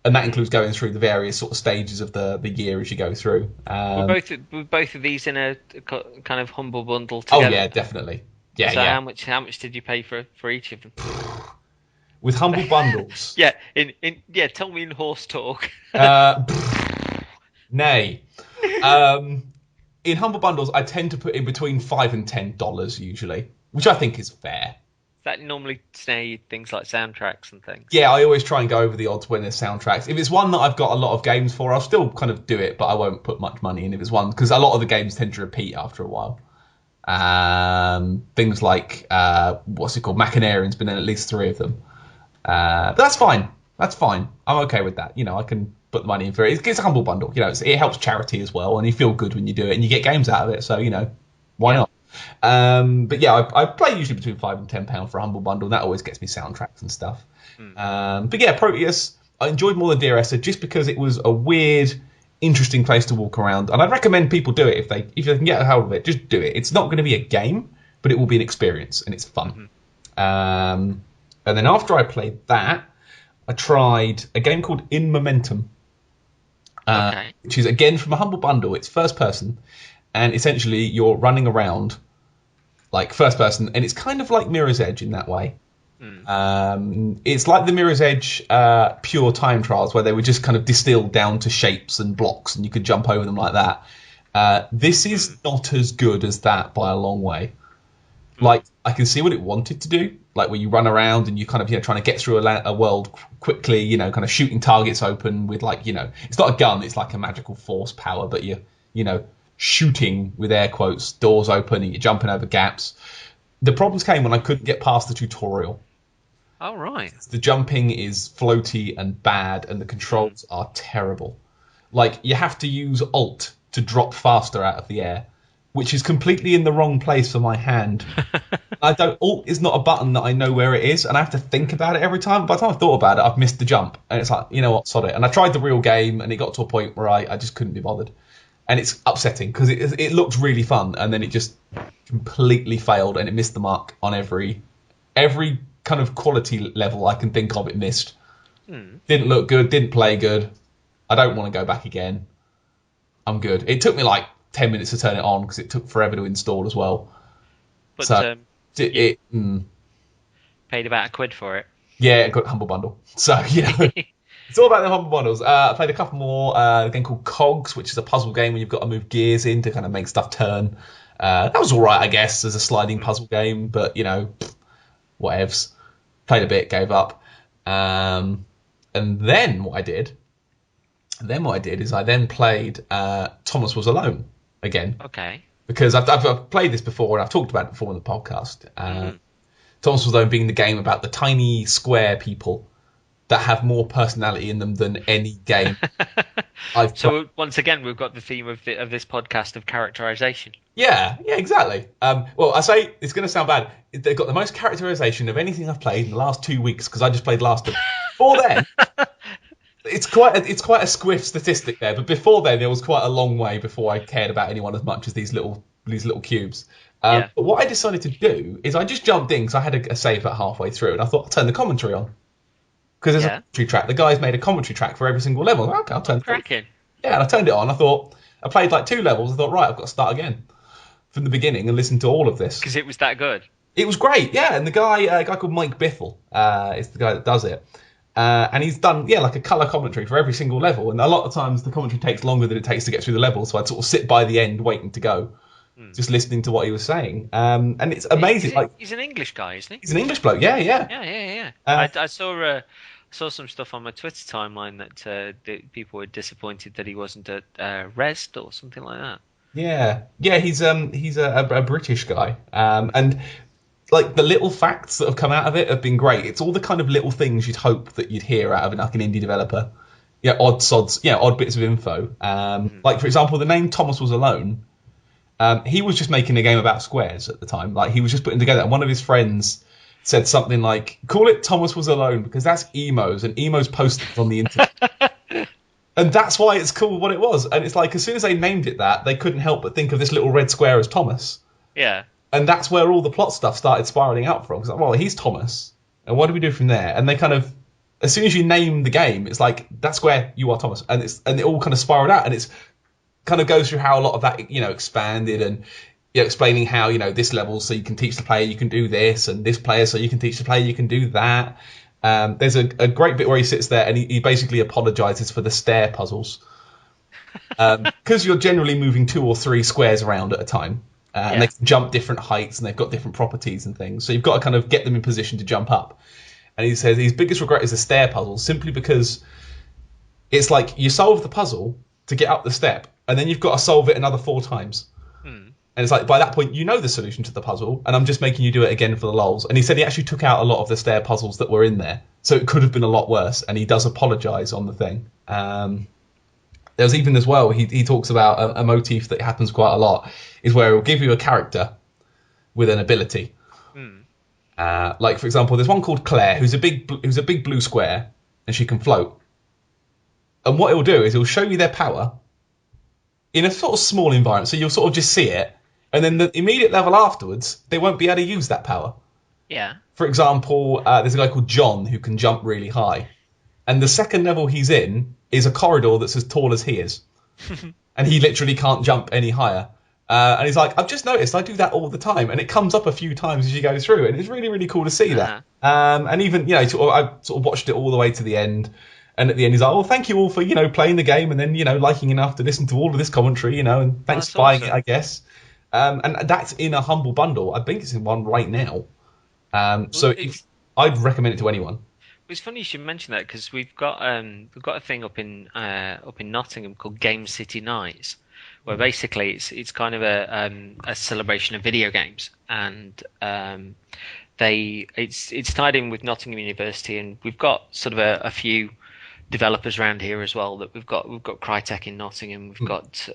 And that includes going through the various sort of stages of the year as you go through. Were both of these in a kind of humble bundle together? Oh yeah, definitely. Yeah, so yeah. How much did you pay for each of them? With humble bundles. Yeah, tell me in horse talk. Nay. In humble bundles, I tend to put in between $5 and $10 usually, which I think is fair. That normally say things like soundtracks and things. Yeah, I always try and go over the odds when there's soundtracks. If it's one that I've got a lot of games for, I'll still kind of do it, but I won't put much money in if it's one, because a lot of the games tend to repeat after a while. Things like, what's it called? Machinarian's been in at least 3 of them. But that's fine. That's fine. I'm okay with that. I can put the money in for it. It's a humble bundle. It helps charity as well, and you feel good when you do it, and you get games out of it, so, why not? But yeah, I play usually between £5 and £10 for a humble bundle. That always gets me soundtracks and stuff. But yeah, Proteus, I enjoyed more than Dear Esther just because it was a weird, interesting place to walk around. And I'd recommend people do it if they can get a hold of it. Just do it. It's not going to be a game, but it will be an experience, and it's fun. And then after I played that, I tried a game called In Momentum, which is again from a humble bundle. It's first person. And essentially, you're running around like first person, and it's kind of like Mirror's Edge in that way. It's like the Mirror's Edge pure time trials, where they were just kind of distilled down to shapes and blocks, and you could jump over them like that. This is not as good as that by a long way. Like, I can see what it wanted to do, like where you run around and you kind of trying to get through a world quickly, kind of shooting targets open with it's not a gun, it's like a magical force power, but you shooting with air quotes, doors open and you're jumping over gaps. The problems came when I couldn't get past the tutorial. Oh, right. The jumping is floaty and bad, and the controls are terrible. Like, you have to use Alt to drop faster out of the air, which is completely in the wrong place for my hand. Alt is not a button that I know where it is, and I have to think about it every time. By the time I've thought about it, I've missed the jump. And it's like, you know what, sod it. And I tried the real game, and it got to a point where I just couldn't be bothered. And it's upsetting because it looked really fun, and then it just completely failed, and it missed the mark on every kind of quality level I can think of. It missed. Didn't look good, didn't play good. I don't want to go back again. I'm good. It took me like 10 minutes to turn it on because it took forever to install as well. But so paid about £1 for it. Yeah, I got a humble bundle. So it's all about the humble bundles. I played a couple more. A game called Cogs, which is a puzzle game where you've got to move gears in to kind of make stuff turn. That was all right, I guess, as a sliding puzzle game, but whatevs. Played a bit, gave up. And then what I did is I then played Thomas Was Alone again. Okay. Because I've played this before and I've talked about it before in the podcast. Thomas Was Alone being the game about the tiny square people that have more personality in them than any game I've played. So once again, we've got the theme of this podcast of characterization. Yeah, exactly. Well, I say it's going to sound bad. They've got the most characterization of anything I've played in the last 2 weeks because I just played last of. Before then, it's quite a squiff statistic there. But before then, it was quite a long way before I cared about anyone as much as these little cubes. But what I decided to do is I just jumped in because I had a save at halfway through, and I thought I'll turn the commentary on. Because there's a commentary track. The guy's made a commentary track for every single level. Okay, I'll turn it on. Yeah, and I turned it on. I played like 2 levels. I thought, right, I've got to start again from the beginning and listen to all of this. Because it was that good. It was great, yeah. And the guy, a guy called Mike Biffle, is the guy that does it. And he's done, like a colour commentary for every single level. And a lot of times the commentary takes longer than it takes to get through the level. So I'd sort of sit by the end waiting to go, just listening to what he was saying. And it's amazing. He's an English guy, isn't he? He's an English bloke, yeah. Yeah. I saw some stuff on my Twitter timeline that people were disappointed that he wasn't at Rest or something like that. Yeah. He's a British guy, and like the little facts that have come out of it have been great. It's all the kind of little things you'd hope that you'd hear out of like an indie developer. Yeah, odd sods, odd bits of info. Mm. Like for example, the name Thomas Was Alone. He was just making a game about squares at the time. Like he was just putting together, and one of his friends said something like, "Call it Thomas Was Alone because that's emos, and emos posted on the internet." And that's why it's called what it was. And it's like as soon as they named it that, they couldn't help but think of this little red square as Thomas. Yeah. And that's where all the plot stuff started spiraling out from. It's like, well, he's Thomas, and what do we do from there? And they kind of, as soon as you name the game, it's like that's where you are Thomas, and it all kind of spiraled out, and it's kind of goes through how a lot of that expanded, and explaining how this level so you can teach the player you can do this, and this player so you can teach the player you can do that. There's a great bit where he sits there and he basically apologizes for the stair puzzles because you're generally moving 2 or 3 squares around at a time. And they can jump different heights and they've got different properties and things. So you've got to kind of get them in position to jump up. And he says his biggest regret is the stair puzzle simply because it's like you solve the puzzle to get up the step and then you've got to solve it another 4 times. Mm. And it's like by that point you know the solution to the puzzle and I'm just making you do it again for the lols. And he said he actually took out a lot of the stair puzzles that were in there. So it could have been a lot worse. And he does apologise on the thing. There's even as well, he talks about a motif that happens quite a lot, is where he'll give you a character with an ability. Mm. Like, for example, there's one called Claire, who's a big blue square, and she can float. And what he'll do is he'll show you their power in a sort of small environment, so you'll sort of just see it, and then the immediate level afterwards, they won't be able to use that power. Yeah. For example, there's a guy called John who can jump really high. And the second level he's in is a corridor that's as tall as he is. And he literally can't jump any higher. And he's like, I've just noticed I do that all the time. And it comes up a few times as you go through. And it's really, really cool to see that. And even, I sort of watched it all the way to the end. And at the end, he's like, well, thank you all for, playing the game and then, liking enough to listen to all of this commentary, and thanks for buying it, I guess. And that's in a humble bundle. I think it's in one right now. So I'd recommend it to anyone. It's funny you should mention that because we've got a thing up in Nottingham called Game City Nights, where basically it's kind of a celebration of video games, and it's tied in with Nottingham University, and we've got sort of a few developers around here as well. That we've got Crytek in Nottingham, we've got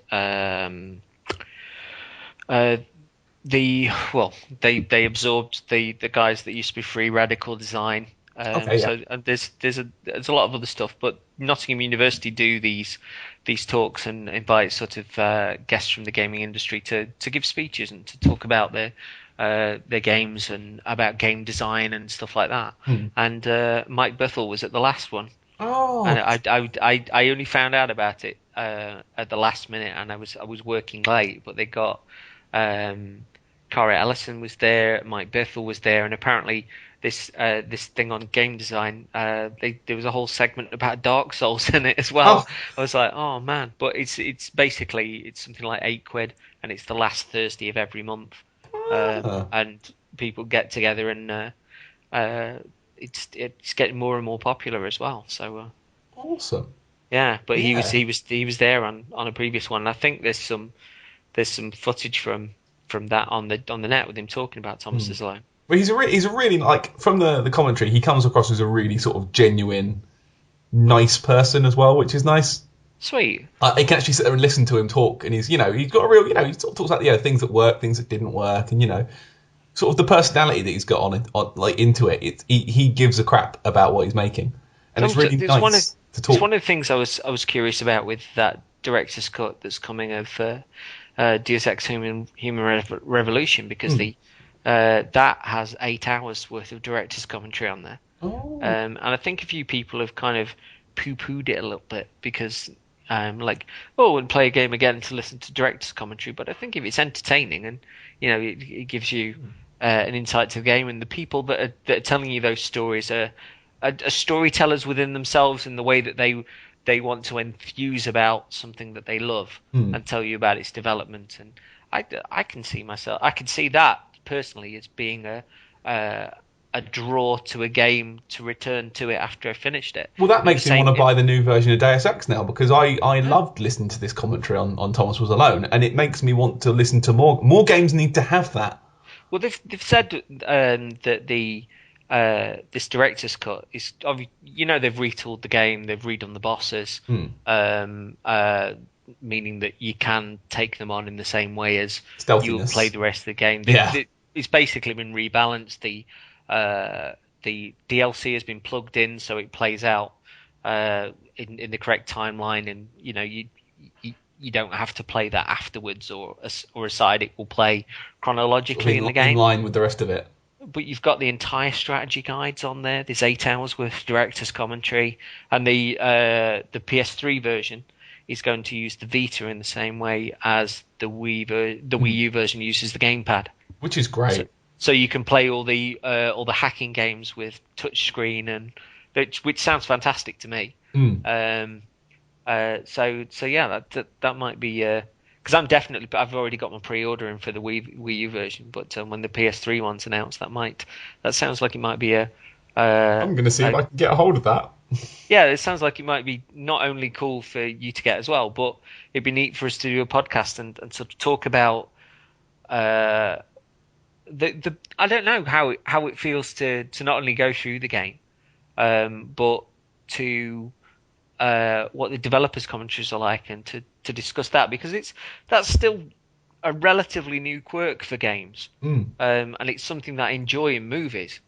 they absorbed the guys that used to be Free Radical Design. So there's a lot of other stuff, but Nottingham University do these talks and invite sort of guests from the gaming industry to give speeches and to talk about their games and about game design and stuff like that. And Mike Bethel was at the last one. Oh. And I only found out about it at the last minute, and I was working late, but they got Cara Ellison was there, Mike Bethel was there, and apparently this thing on game design, there was a whole segment about Dark Souls in it as well. I was like, oh man! But it's basically something like £8, and it's the last Thursday of every month, and people get together, and it's getting more and more popular as well. So awesome. Yeah, but he was there on a previous one. And I think there's some footage from that on the net with him talking about Thomas's Alone. Well, he's a really like from the commentary, he comes across as a really sort of genuine, nice person as well, which is nice. Sweet. I can actually sit there and listen to him talk, and he's got a real he sort of talks about things that work, things that didn't work, and sort of the personality that he's got on like into it. He gives a crap about what he's making, and it's really nice to talk. It's one of the things I was curious about with that director's cut that's coming of Deus Ex Human Revolution, because that has 8 hours worth of director's commentary on there. And I think a few people have kind of poo-pooed it a little bit because and play a game again to listen to director's commentary. But I think if it's entertaining and it gives you an insight to the game, and the people that are telling you those stories are storytellers within themselves in the way that they want to enthuse about something that they love and tell you about its development. And I can see that personally as being a a draw to a game to return to it after I finished it. Well, that makes me want to buy the new version of Deus Ex now, because I loved listening to this commentary on Thomas Was Alone, and it makes me want to listen to more. More games need to have that. Well, they've said that the this director's cut is, they've retooled the game, they've redone the bosses, meaning that you can take them on in the same way as you'll play the rest of the game. It's basically been rebalanced. The DLC has been plugged in, so it plays out in the correct timeline, and you don't have to play that afterwards or aside. It will play chronologically in the game, in line with the rest of it. But you've got the entire strategy guides on there. There's 8 hours worth of director's commentary, and the PS3 version is going to use the Vita in the same way as the Wii U version uses the gamepad, which is great. So you can play all the hacking games with touchscreen, and which sounds fantastic to me. So yeah, that might be because I've already got my pre-order in for the Wii U version, but when the PS3 one's announced, that sounds like it might be a. I'm going to see if I can get a hold of that. Yeah, it sounds like it might be not only cool for you to get as well, but it'd be neat for us to do a podcast and sort of talk about I don't know how it feels to not only go through the game, but to what the developers' commentaries are like, and to discuss that, because that's still a relatively new quirk for games, and it's something that I enjoy in movies.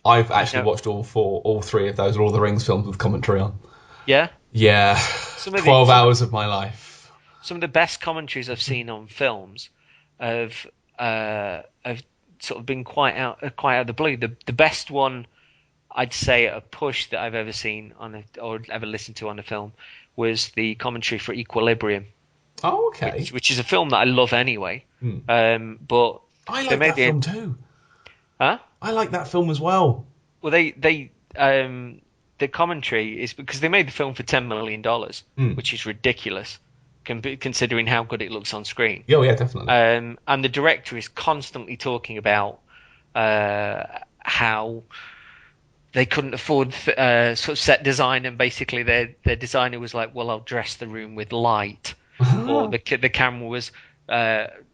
I've actually watched all 3 of those Lord of the Rings films with commentary on. Yeah? Yeah. 12 hours of my life. Some of the best commentaries I've seen on films have sort of been quite out of the blue. The best one, I'd say, at a push that I've ever seen or ever listened to on a film was the commentary for Equilibrium. Oh, okay. Which is a film that I love anyway. But I like that film too. Huh? I like that film as well. Well, the commentary is because they made the film for $10 million, which is ridiculous considering how good it looks on screen. Oh, yeah, definitely. And the director is constantly talking about how they couldn't afford sort of set design, and basically their designer was like, well, I'll dress the room with light, or the camera was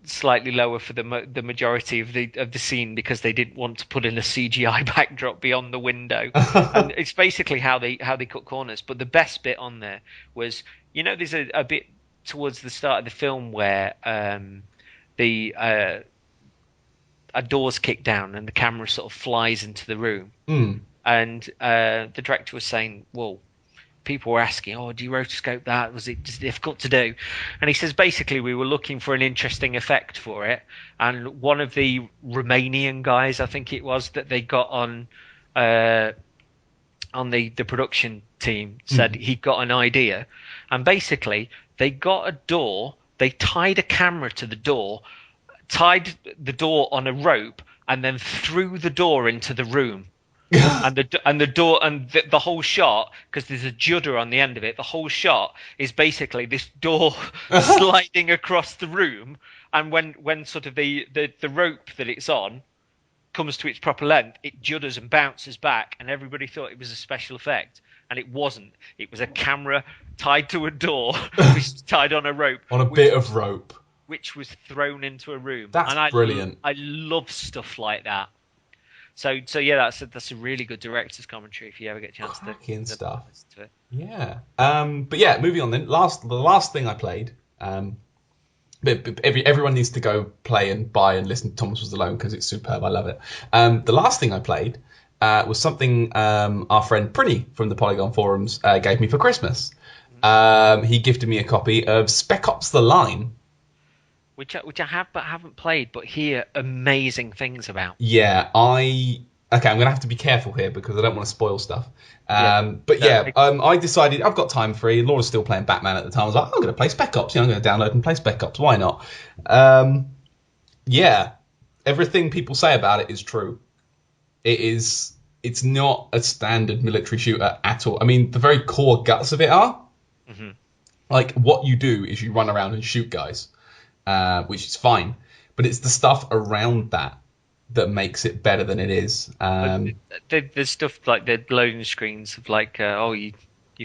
slightly lower for the majority of the scene because they didn't want to put in a CGI backdrop beyond the window. And it's basically how they cut corners. But the best bit on there was, there's a bit towards the start of the film where a door's kicked down and the camera sort of flies into the room, and the director was saying, well, people were asking, do you rotoscope that? Was it just difficult to do? And he says, basically, we were looking for an interesting effect for it. And one of the Romanian guys, I think it was, that they got on the production team said he got an idea. And basically, they got a door, they tied a camera to the door, tied the door on a rope, and then threw the door into the room. and the door and the whole shot, because there's a judder on the end of it, the whole shot is basically this door sliding across the room, and when sort of the rope that it's on comes to its proper length, it judders and bounces back, and everybody thought it was a special effect, and it wasn't. It was a camera tied to a door, which was tied on a rope, on a bit of rope, which was thrown into a room. That's brilliant. I love stuff like that. So yeah, that's a really good director's commentary if you ever get a chance to listen to it. Yeah. But yeah, moving on then. The last thing I played. Everyone needs to go play and buy and listen to Thomas Was Alone because it's superb. I love it. The last thing I played was something our friend Prinny from the Polygon forums gave me for Christmas. He gifted me a copy of Spec Ops: The Line. Which I have but haven't played, but hear amazing things about. Yeah, I'm going to have to be careful here because I don't want to spoil stuff. I decided I've got time free. Laura's still playing Batman at the time. I was like, I'm going to play Spec Ops. I'm going to download and play Spec Ops. Why not? Yeah, everything people say about it is true. It's not a standard military shooter at all. I mean, the very core guts of it are. Mm-hmm. Like, what you do is you run around and shoot guys. Which is fine, but it's the stuff around that that makes it better than it is. There's stuff like the loading screens of like, oh, you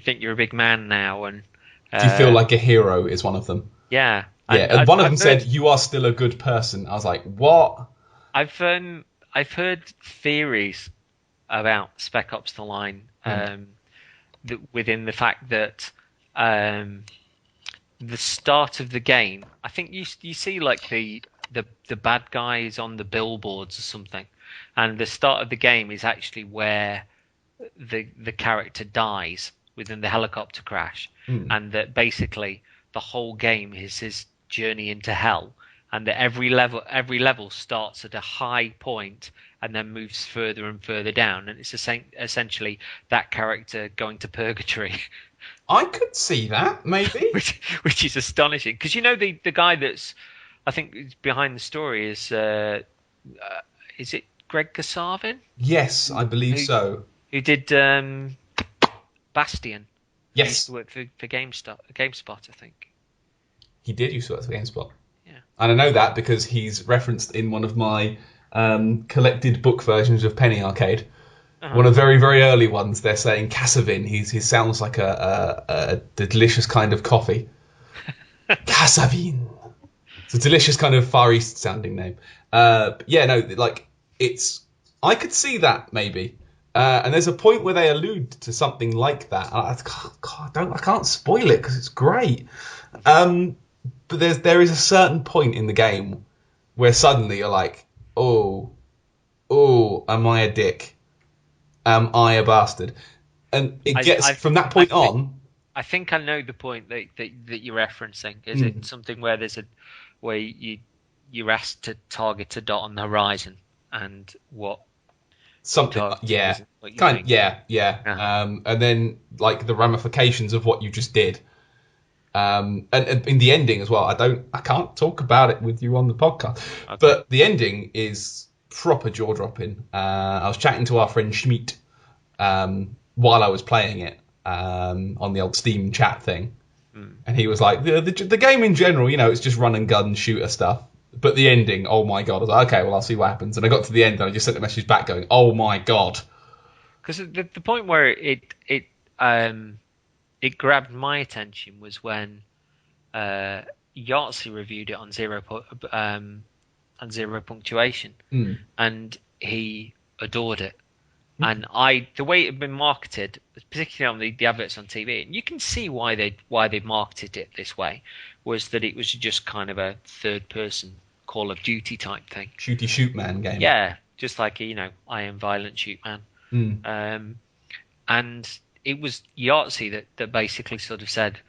think you're a big man now, and do you feel like a hero is one of them? yeah, Yeah, and and one of them I've heard said, "You are still a good person." I was like, "What?" I've heard theories about Spec Ops: The Line, within the fact that um, the start of the game, I think you see like the bad guys on the billboards or something, and the start of the game is actually where the character dies within the helicopter crash, and that basically the whole game is his journey into hell, and that every level starts at a high point and then moves further and further down, and it's essentially that character going to purgatory. I could see that, maybe. which is astonishing, because the guy that's I think is behind the story is it Greg Kasavin, Yes, I believe who so. who did Bastion. He used Yes, to work for GameSpot, I think. he did use to work for GameSpot. Yeah. And I know that because he's referenced in one of my collected book versions of Penny Arcade. One of the very, very early ones, they're saying Kasavin. He sounds like a delicious kind of coffee. Kasavin. It's a delicious kind of Far East sounding name. Yeah, no, like, I could see that, maybe. And there's a point where they allude to something like that. I can't spoil it because it's great. But there is a certain point in the game where suddenly you're like, oh, am I a dick? Am I a bastard? And it gets from that point on. I think I know the point that you're referencing. Is it something where where you're asked to target a dot on the horizon, and what Something, yeah, yeah. And then like the ramifications of what you just did. And in the ending as well. I can't talk about it with you on the podcast, okay. But the ending is proper jaw dropping. I was chatting to our friend Schmeat while I was playing it on the old Steam chat thing, and he was like, the game in general, it's just run and gun shooter stuff. But the ending, oh my god! I was like, okay, well, I'll see what happens. And I got to the end, and I just sent a message back going, oh my god. Because the point where it grabbed my attention was when Yahtzee reviewed it on zero punctuation, and he adored it. And the way it had been marketed, particularly on the adverts on TV, and you can see why they marketed it this way, was that it was just kind of a third person Call of Duty type thing. Shooty shoot man game. Yeah, just like I Am Violent Shoot Man. And it was Yahtzee that basically sort of said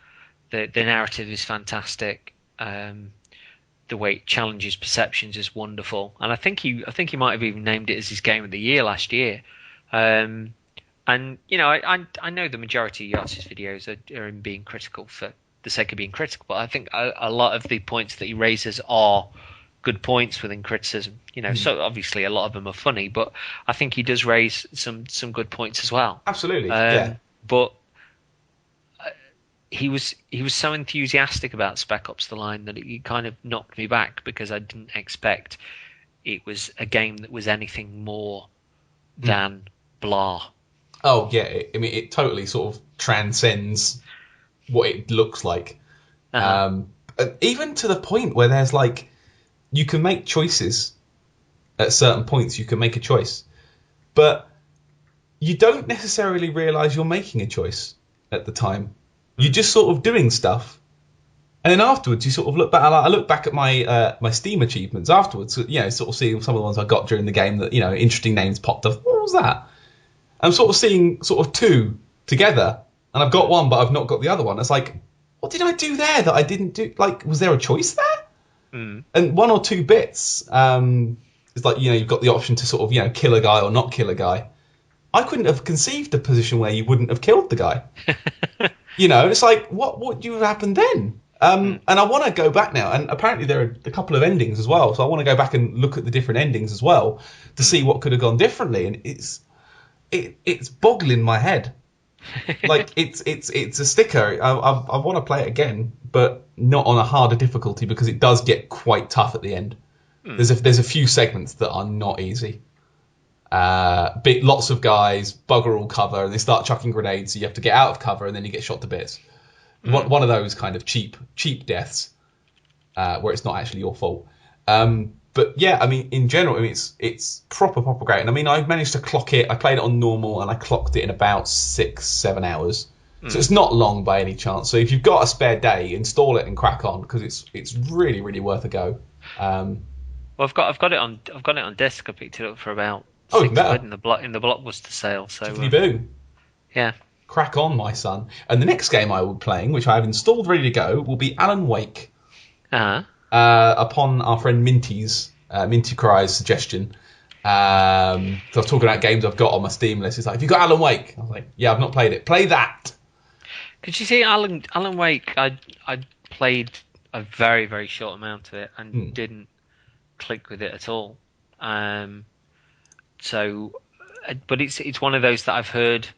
the narrative is fantastic. The way it challenges perceptions is wonderful. And I think he might have even named it as his game of the year last year. And I know the majority of Yahtzee's videos are in being critical for the sake of being critical, but I think a lot of the points that he raises are good points within criticism. So obviously a lot of them are funny, but I think he does raise some good points as well. Absolutely, yeah. But he was so enthusiastic about Spec Ops: The Line that he kind of knocked me back, because I didn't expect it was a game that was anything more than blah. Oh yeah, it totally sort of transcends what it looks like. Even to the point where there's like, you can make choices at certain points. You can make a choice, but you don't necessarily realise you're making a choice at the time. You're just sort of doing stuff, and then afterwards you sort of look back. I look back at my my Steam achievements afterwards. Sort of seeing some of the ones I got during the game that interesting names popped up. What was that? I'm sort of seeing sort of two together, and I've got one, but I've not got the other one. It's like, what did I do there that I didn't do? Like, was there a choice there? And one or two bits, it's like, you've got the option to sort of, kill a guy or not kill a guy. I couldn't have conceived a position where you wouldn't have killed the guy. It's like, what would you have happened then? And I want to go back now, and apparently there are a couple of endings as well, so I want to go back and look at the different endings as well to see what could have gone differently, and it's boggling my head. Like, it's a sticker. I want to play it again, but not on a harder difficulty, because it does get quite tough at the end. There's a few segments that are not easy. Lots of guys bugger all cover and they start chucking grenades, so you have to get out of cover and then you get shot to bits. One of those kind of cheap deaths where it's not actually your fault. But yeah, I mean, in general, I mean, it's proper great. And I mean, I managed to clock it. I played it on normal and I clocked it in about 6-7 hours. So it's not long by any chance. So if you've got a spare day, install it and crack on because it's really worth a go. Well, I've got it on disc. I picked it up for about £6 in the Blockbuster sale. So boo. Yeah. Crack on, my son. And the next game I will be playing, which I have installed ready to go, will be Alan Wake. Upon our friend Minty Cry's suggestion. So I was talking about games I've got on my Steam list. He's like, have you got Alan Wake? I was like, yeah, I've not played it. Play that. Could you see Alan Wake? I played a very short amount of it and didn't click with it at all. So, but it's one of those that I've heard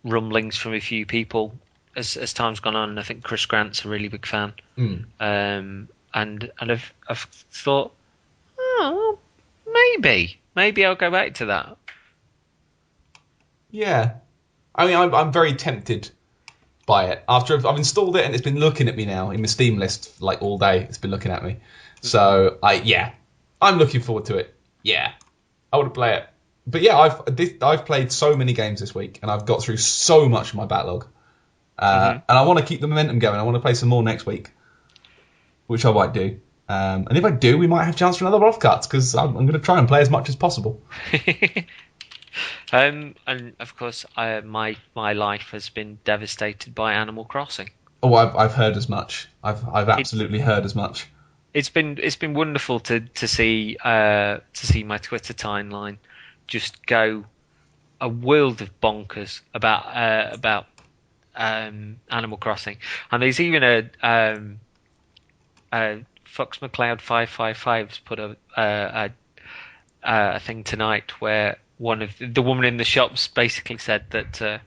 rumblings from a few people as time's gone on. And I think Chris Grant's a really big fan. And I've thought, oh, maybe I'll go back to that. Yeah, I mean, I'm very tempted by it after I've installed it and it's been looking at me now in my Steam list like all day. It's been looking at me, so I'm looking forward to it. Yeah, I want to play it. But yeah, I've played so many games this week and I've got through so much of my backlog, and I want to keep the momentum going. I want to play some more next week, which I might do. And if I do, we might have a chance for another Offcuts because I'm going to try and play as much as possible. And of course, my life has been devastated by Animal Crossing. Oh, I've heard as much. I've absolutely heard as much. It's been wonderful to see my Twitter timeline just go a world of bonkers about Animal Crossing, and there's even a Fox McCloud 555's put a thing tonight where the woman in the shops basically said that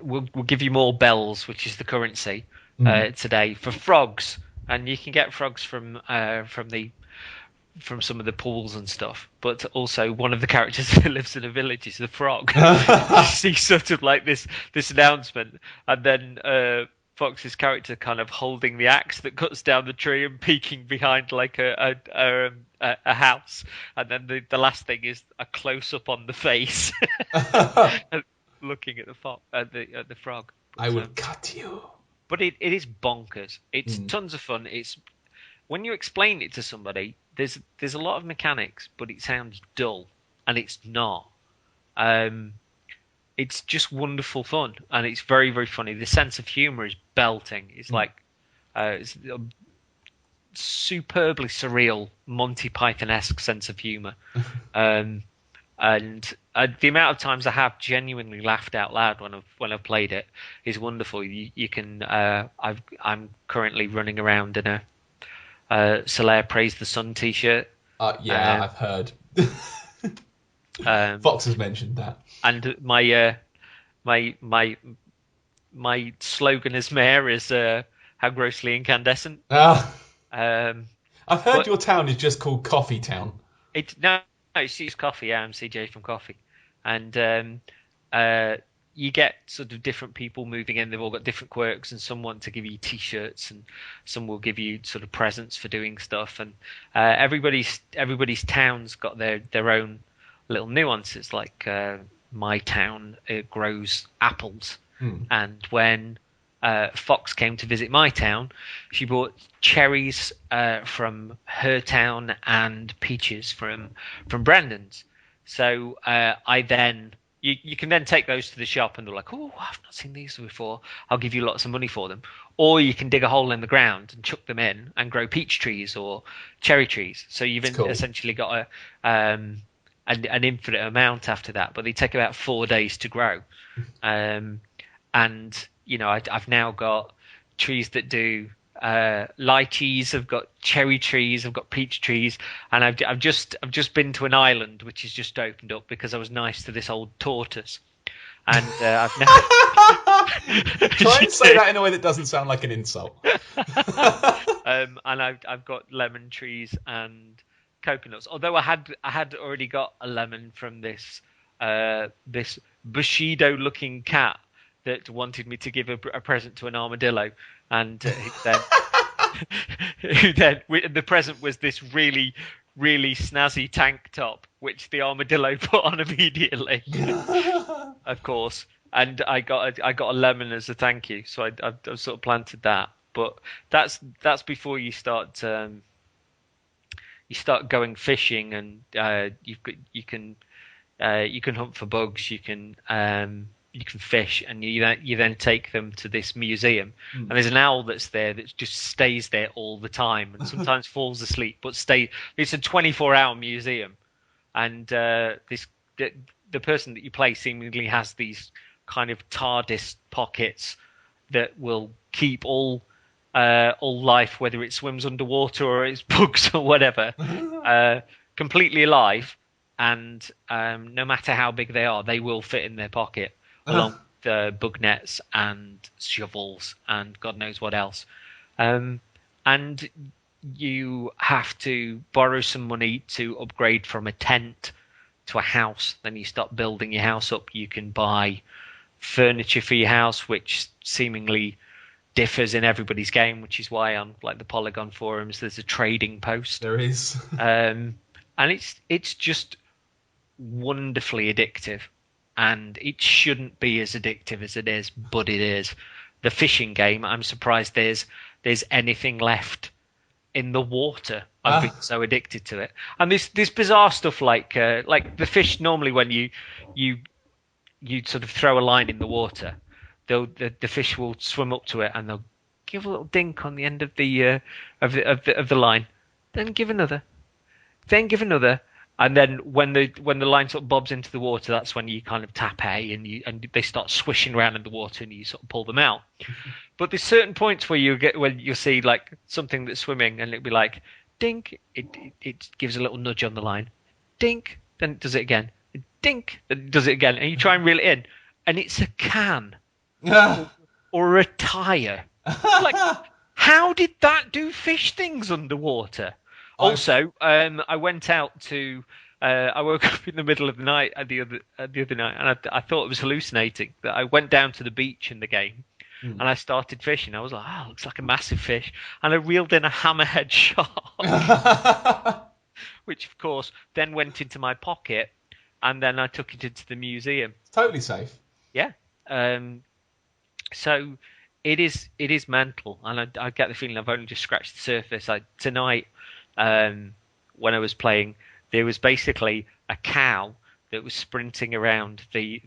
we'll give you more bells, which is the currency today, for frogs, and you can get frogs from some of the pools and stuff, but also one of the characters that lives in a village is the frog. You see sort of like this announcement, and then Fox's character kind of holding the axe that cuts down the tree and peeking behind like a house, and then the last thing is a close up on the face, looking at the frog. I will cut you. But it is bonkers. It's tons of fun. It's when you explain it to somebody, there's a lot of mechanics, but it sounds dull, and it's not. It's just wonderful fun, and it's very funny. The sense of humor is belting. It's like it's a superbly surreal Monty Python-esque sense of humor. And the amount of times I have genuinely laughed out loud when I've played it is wonderful. You can I'm currently running around in a Solaire Praise the Sun t-shirt. I've heard. Fox has mentioned that. And my slogan as mayor is how grossly incandescent. I've heard your town is just called Coffee Town. It's just coffee. Yeah, I'm CJ from Coffee, and you get sort of different people moving in. They've all got different quirks, and some want to give you T-shirts, and some will give you sort of presents for doing stuff. And everybody's town's got their own little nuances. Like my town grows apples, and when Fox came to visit my town, she bought cherries from her town and peaches from Brandon's. So you can then take those to the shop and they're like, oh, I've not seen these before. I'll give you lots of money for them. Or you can dig a hole in the ground and chuck them in and grow peach trees or cherry trees. So you've essentially got an infinite amount after that, but they take about 4 days to grow. And you know, I've now got trees that do lychees. I've got cherry trees. I've got peach trees, and I've just been to an island which has just opened up because I was nice to this old tortoise. And I've now try and say that in a way that doesn't sound like an insult. And I've got lemon trees and coconuts. Although I had already got a lemon from this Bushido-looking cat that wanted me to give a present to an armadillo, and the present was this really really snazzy tank top, which the armadillo put on immediately, of course. And I got a lemon as a thank you, so I've sort of planted that. But that's before you start going fishing, and you can hunt for bugs, you can fish, and you then take them to this museum. And there's an owl that's there that just stays there all the time, and sometimes falls asleep, but it's a 24-hour museum, and the person that you play seemingly has these kind of TARDIS pockets that will keep all life, whether it swims underwater or it's bugs or whatever, completely alive. And no matter how big they are, they will fit in their pocket, along with bug nets and shovels and God knows what else. And you have to borrow some money to upgrade from a tent to a house. Then you start building your house up. You can buy furniture for your house, which seemingly differs in everybody's game, which is why on like the Polygon forums there's a trading post. There is. And it's just wonderfully addictive, and it shouldn't be as addictive as it is, but it is. The fishing game, I'm surprised there's anything left in the water. I've been so addicted to it. And this bizarre stuff like the fish, normally when you sort of throw a line in the water, the fish will swim up to it and they'll give a little dink on the end of the line, then give another, and then when the line sort of bobs into the water, that's when you kind of tap A and they start swishing around in the water and you sort of pull them out. But there's certain points where you'll see like something that's swimming and it'll be like dink, it gives a little nudge on the line, dink, then it does it again, dink, then it does it again, and you try and reel it in, and it's a can or a tire. Like, how did that do fish things underwater? Also, I went out to. I woke up in the middle of the night the other night, and I thought it was hallucinating. That I went down to the beach in the game, and I started fishing. I was like, "Oh, it looks like a massive fish," and I reeled in a hammerhead shark, which of course then went into my pocket, and then I took it into the museum. It's totally safe. Yeah. So it is mental, and I get the feeling I've only just scratched the surface. Tonight. When I was playing, there was basically a cow that was sprinting around the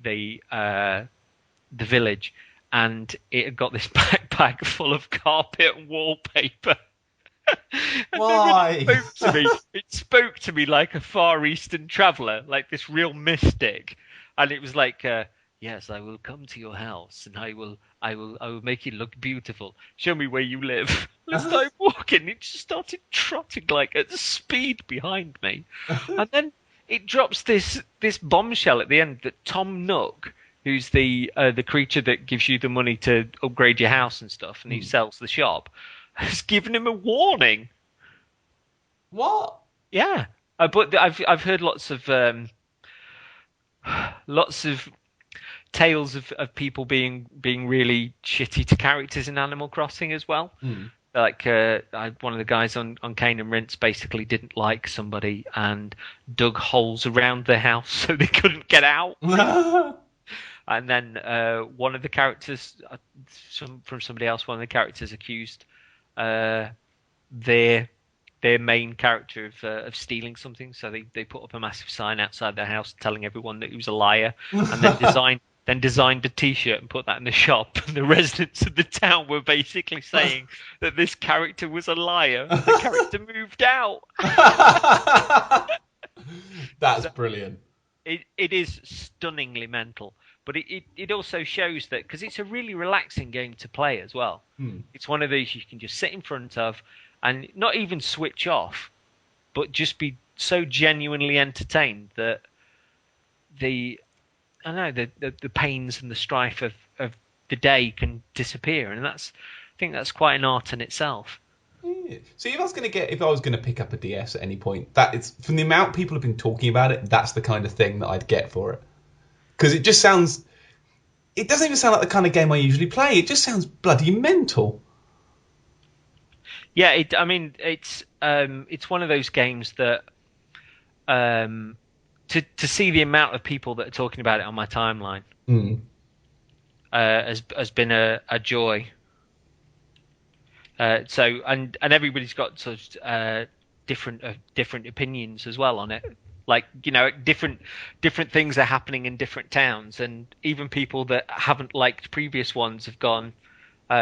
village, and it had got this backpack full of carpet and wallpaper. And why? It spoke to me like a Far Eastern traveller, like this real mystic, and it was like, yes, I will come to your house, and I will make it look beautiful. Show me where you live. And as I walk in, it just started trotting like at speed behind me, and then it drops this bombshell at the end that Tom Nook, who's the creature that gives you the money to upgrade your house and stuff, and he sells the shop, has given him a warning. What? Yeah, but I've heard lots of tales of people being really shitty to characters in Animal Crossing as well. Like one of the guys on Cane and Rinse basically didn't like somebody and dug holes around their house so they couldn't get out. And then one of the characters, from somebody else, one of the characters accused their main character of stealing something. So they put up a massive sign outside their house telling everyone that he was a liar, and then designed a T-shirt and put that in the shop. And the residents of the town were basically saying that this character was a liar. And the character moved out. That's brilliant. It is stunningly mental, but it also shows that because it's a really relaxing game to play as well. It's one of those you can just sit in front of and not even switch off, but just be so genuinely entertained that the pains and the strife of the day can disappear, and I think that's quite an art in itself. Yeah. See, if I was gonna pick up a DS at any point, that it's from the amount people have been talking about it, that's the kind of thing that I'd get for it. Because it just sounds, it doesn't even sound like the kind of game I usually play. It just sounds bloody mental. Yeah, I mean, it's one of those games that to see the amount of people that are talking about it on my timeline has been a joy. So everybody's got sort of different opinions as well on it. Like, different things are happening in different towns, and even people that haven't liked previous ones have gone, oh,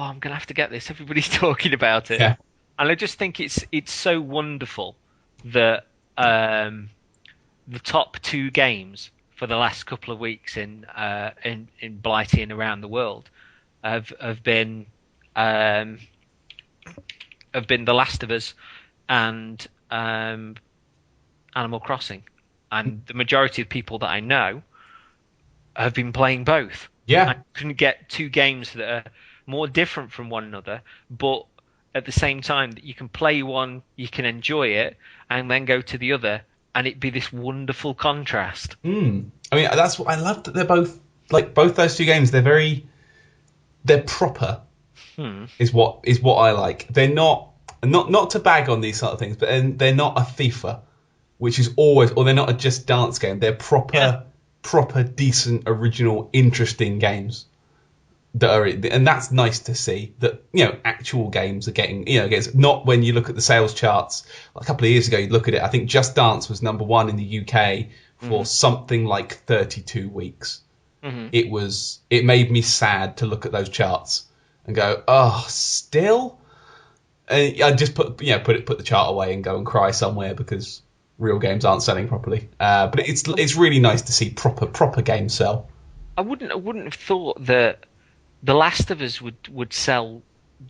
I'm gonna have to get this. Everybody's talking about it, Yeah. and I just think it's so wonderful that the top two games for the last couple of weeks in Blighty and around the world have been The Last of Us and Animal Crossing, and the majority of people that I know have been playing both. Yeah. I couldn't get two games that are more different from one another, but at the same time that you can play one, you can enjoy it, and then go to the other, and it'd be this wonderful contrast. I mean, that's what I love, that they're both, like, both those two games. They're proper. Is what I like. They're not to bag on these sort of things, but they're not a FIFA, which is always, or they're not a Just Dance game. They're proper, decent, original, interesting games that are, and that's nice to see that, actual games are getting, it's not, when you look at the sales charts a couple of years ago, you'd look at it, I think Just Dance was number one in the UK for something like 32 weeks. It made me sad to look at those charts and go, oh, still? And I just put the chart away and go and cry somewhere, because real games aren't selling properly. But it's really nice to see proper games sell. I wouldn't have thought that The Last of Us would sell.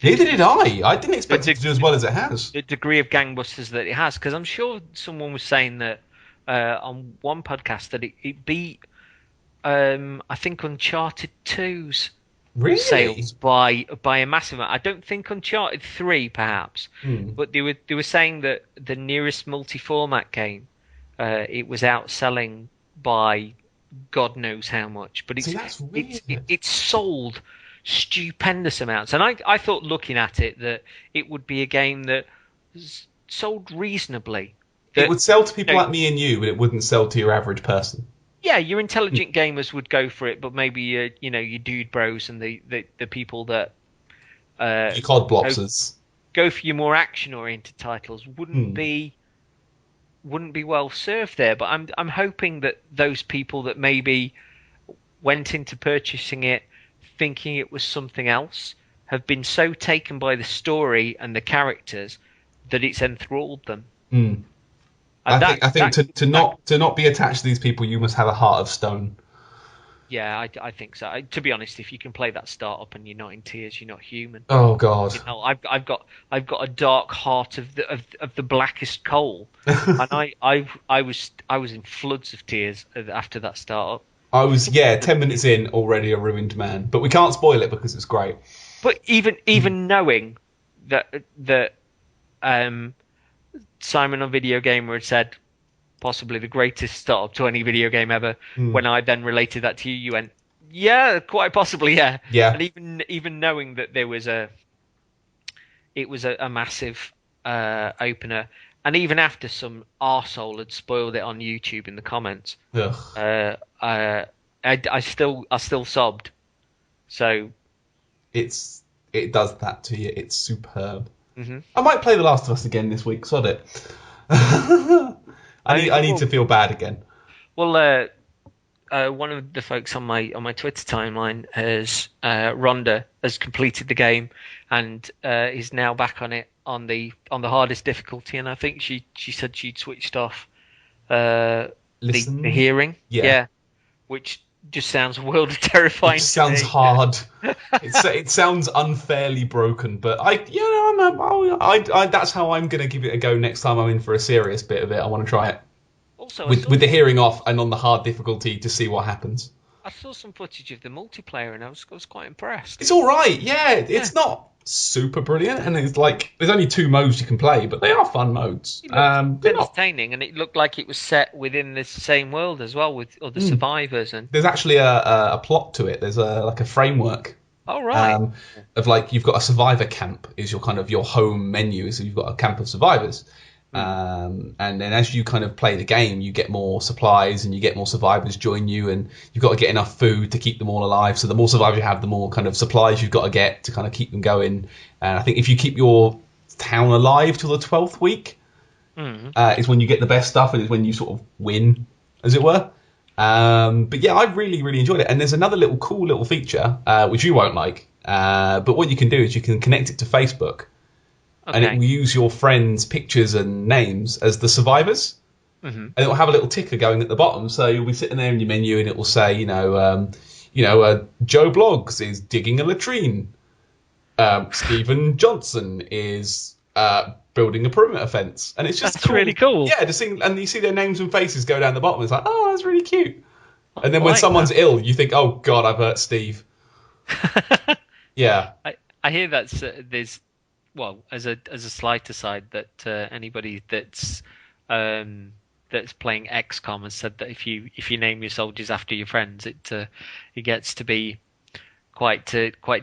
Neither did I. I didn't expect it to do as well as it has. The degree of gangbusters that it has, because I'm sure someone was saying that on one podcast that it beat, I think, Uncharted 2's sales by a massive amount. I don't think Uncharted 3 perhaps, but they were saying that the nearest multi-format game, it was outselling by God knows how much. But it's sold stupendous amounts, and I thought, looking at it, that it would be a game that sold reasonably. It would sell to people like me and you, but it wouldn't sell to your average person. Yeah, your intelligent gamers would go for it, but maybe your dude bros and the people that your codblopsers go for your more action oriented titles wouldn't be well served there. But I'm hoping that those people that maybe went into purchasing it thinking it was something else have been so taken by the story and the characters that it's enthralled them. I think to not be attached to these people, you must have a heart of stone. Yeah, I think so. To be honest, if you can play that startup and you're not in tears, you're not human. Oh God! I've got a dark heart of the blackest coal, and I was in floods of tears after that startup. I was 10 minutes in, already a ruined man. But we can't spoil it because it's great. But even knowing that Simon on Video Gamer had said possibly the greatest startup to any video game ever, when I then related that to you, you went, yeah, quite possibly, yeah. And even knowing that it was a massive opener, and even after some arsehole had spoiled it on YouTube in the comments, I still sobbed. So it does that to you. It's superb. I might play The Last of Us again this week. Sod it. I need to feel bad again. Well, one of the folks on my Twitter timeline Rhonda has completed the game and is now back on it on the hardest difficulty, and I think she said she'd switched off the hearing. Yeah, which just sounds a world of terrifying. It sounds hard. It sounds unfairly broken, but that's how I'm going to give it a go next time I'm in for a serious bit of it. I want to try it. Also, with the hearing off and on the hard difficulty to see what happens. I saw some footage of the multiplayer and I was quite impressed. It's all right. Yeah, it's not super brilliant, and it's like there's only 2 modes you can play, but they are fun modes. It looked entertaining, and it looked like it was set within the same world as well with other survivors. And there's actually a plot to it. There's a framework. Oh, right. Of like you've got a survivor camp is your kind of your home menu, so you've got a camp of survivors. And then as you kind of play the game, you get more supplies and you get more survivors join you, and you've got to get enough food to keep them all alive. So the more survivors you have, the more kind of supplies you've got to get to kind of keep them going. And I think if you keep your town alive till the 12th week, is when you get the best stuff, and is when you sort of win, as it were. But yeah, I really, really enjoyed it. And there's another cool little feature, which you won't like. But what you can do is you can connect it to Facebook. Okay. And it will use your friends' pictures and names as the survivors. And it will have a little ticker going at the bottom. So you'll be sitting there in your menu and it will say, Joe Bloggs is digging a latrine. Stephen Johnson is building a perimeter fence. And it's just That's really cool. Yeah, and you see their names and faces go down the bottom. It's like, oh, that's really cute. And then when someone's ill, you think, oh, God, I've hurt Steve. Yeah. I hear that's there's... Well, as a slight aside, that anybody that's playing XCOM has said that if you name your soldiers after your friends, it gets to be quite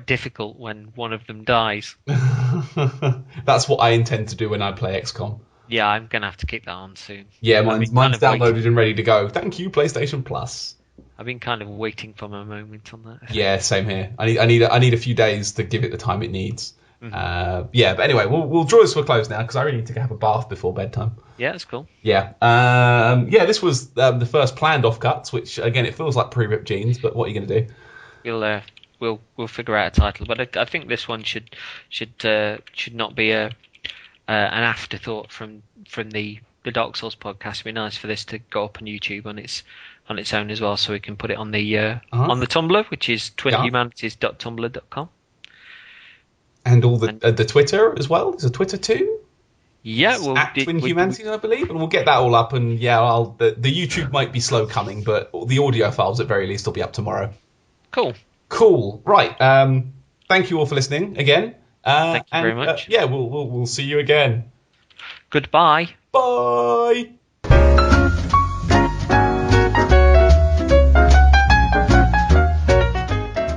difficult when one of them dies. That's what I intend to do when I play XCOM. Yeah, I'm gonna have to keep that on soon. Yeah, mine's downloaded and ready to go. Thank you, PlayStation Plus. I've been kind of waiting for my moment on that. Yeah, same here. I need a few days to give it the time it needs. But anyway, we'll draw this to a close now because I really need to have a bath before bedtime. Yeah, that's cool. Yeah, this was the first planned offcuts, which again it feels like pre-ripped jeans, but what are you going to do? We'll figure out a title, but I think this one should not be an afterthought from the Dark Souls podcast. It'd be nice for this to go up on YouTube on its own as well, so we can put it on the Tumblr, which is twinhumanities.tumblr.com. And all the Twitter as well. There's a Twitter too. Yeah, well, at Twin Humanities, I believe, and we'll get that all up. And yeah, the YouTube might be slow coming, but the audio files at very least will be up tomorrow. Cool. Right. Thank you all for listening again. Thank you very much. We'll see you again. Goodbye. Bye.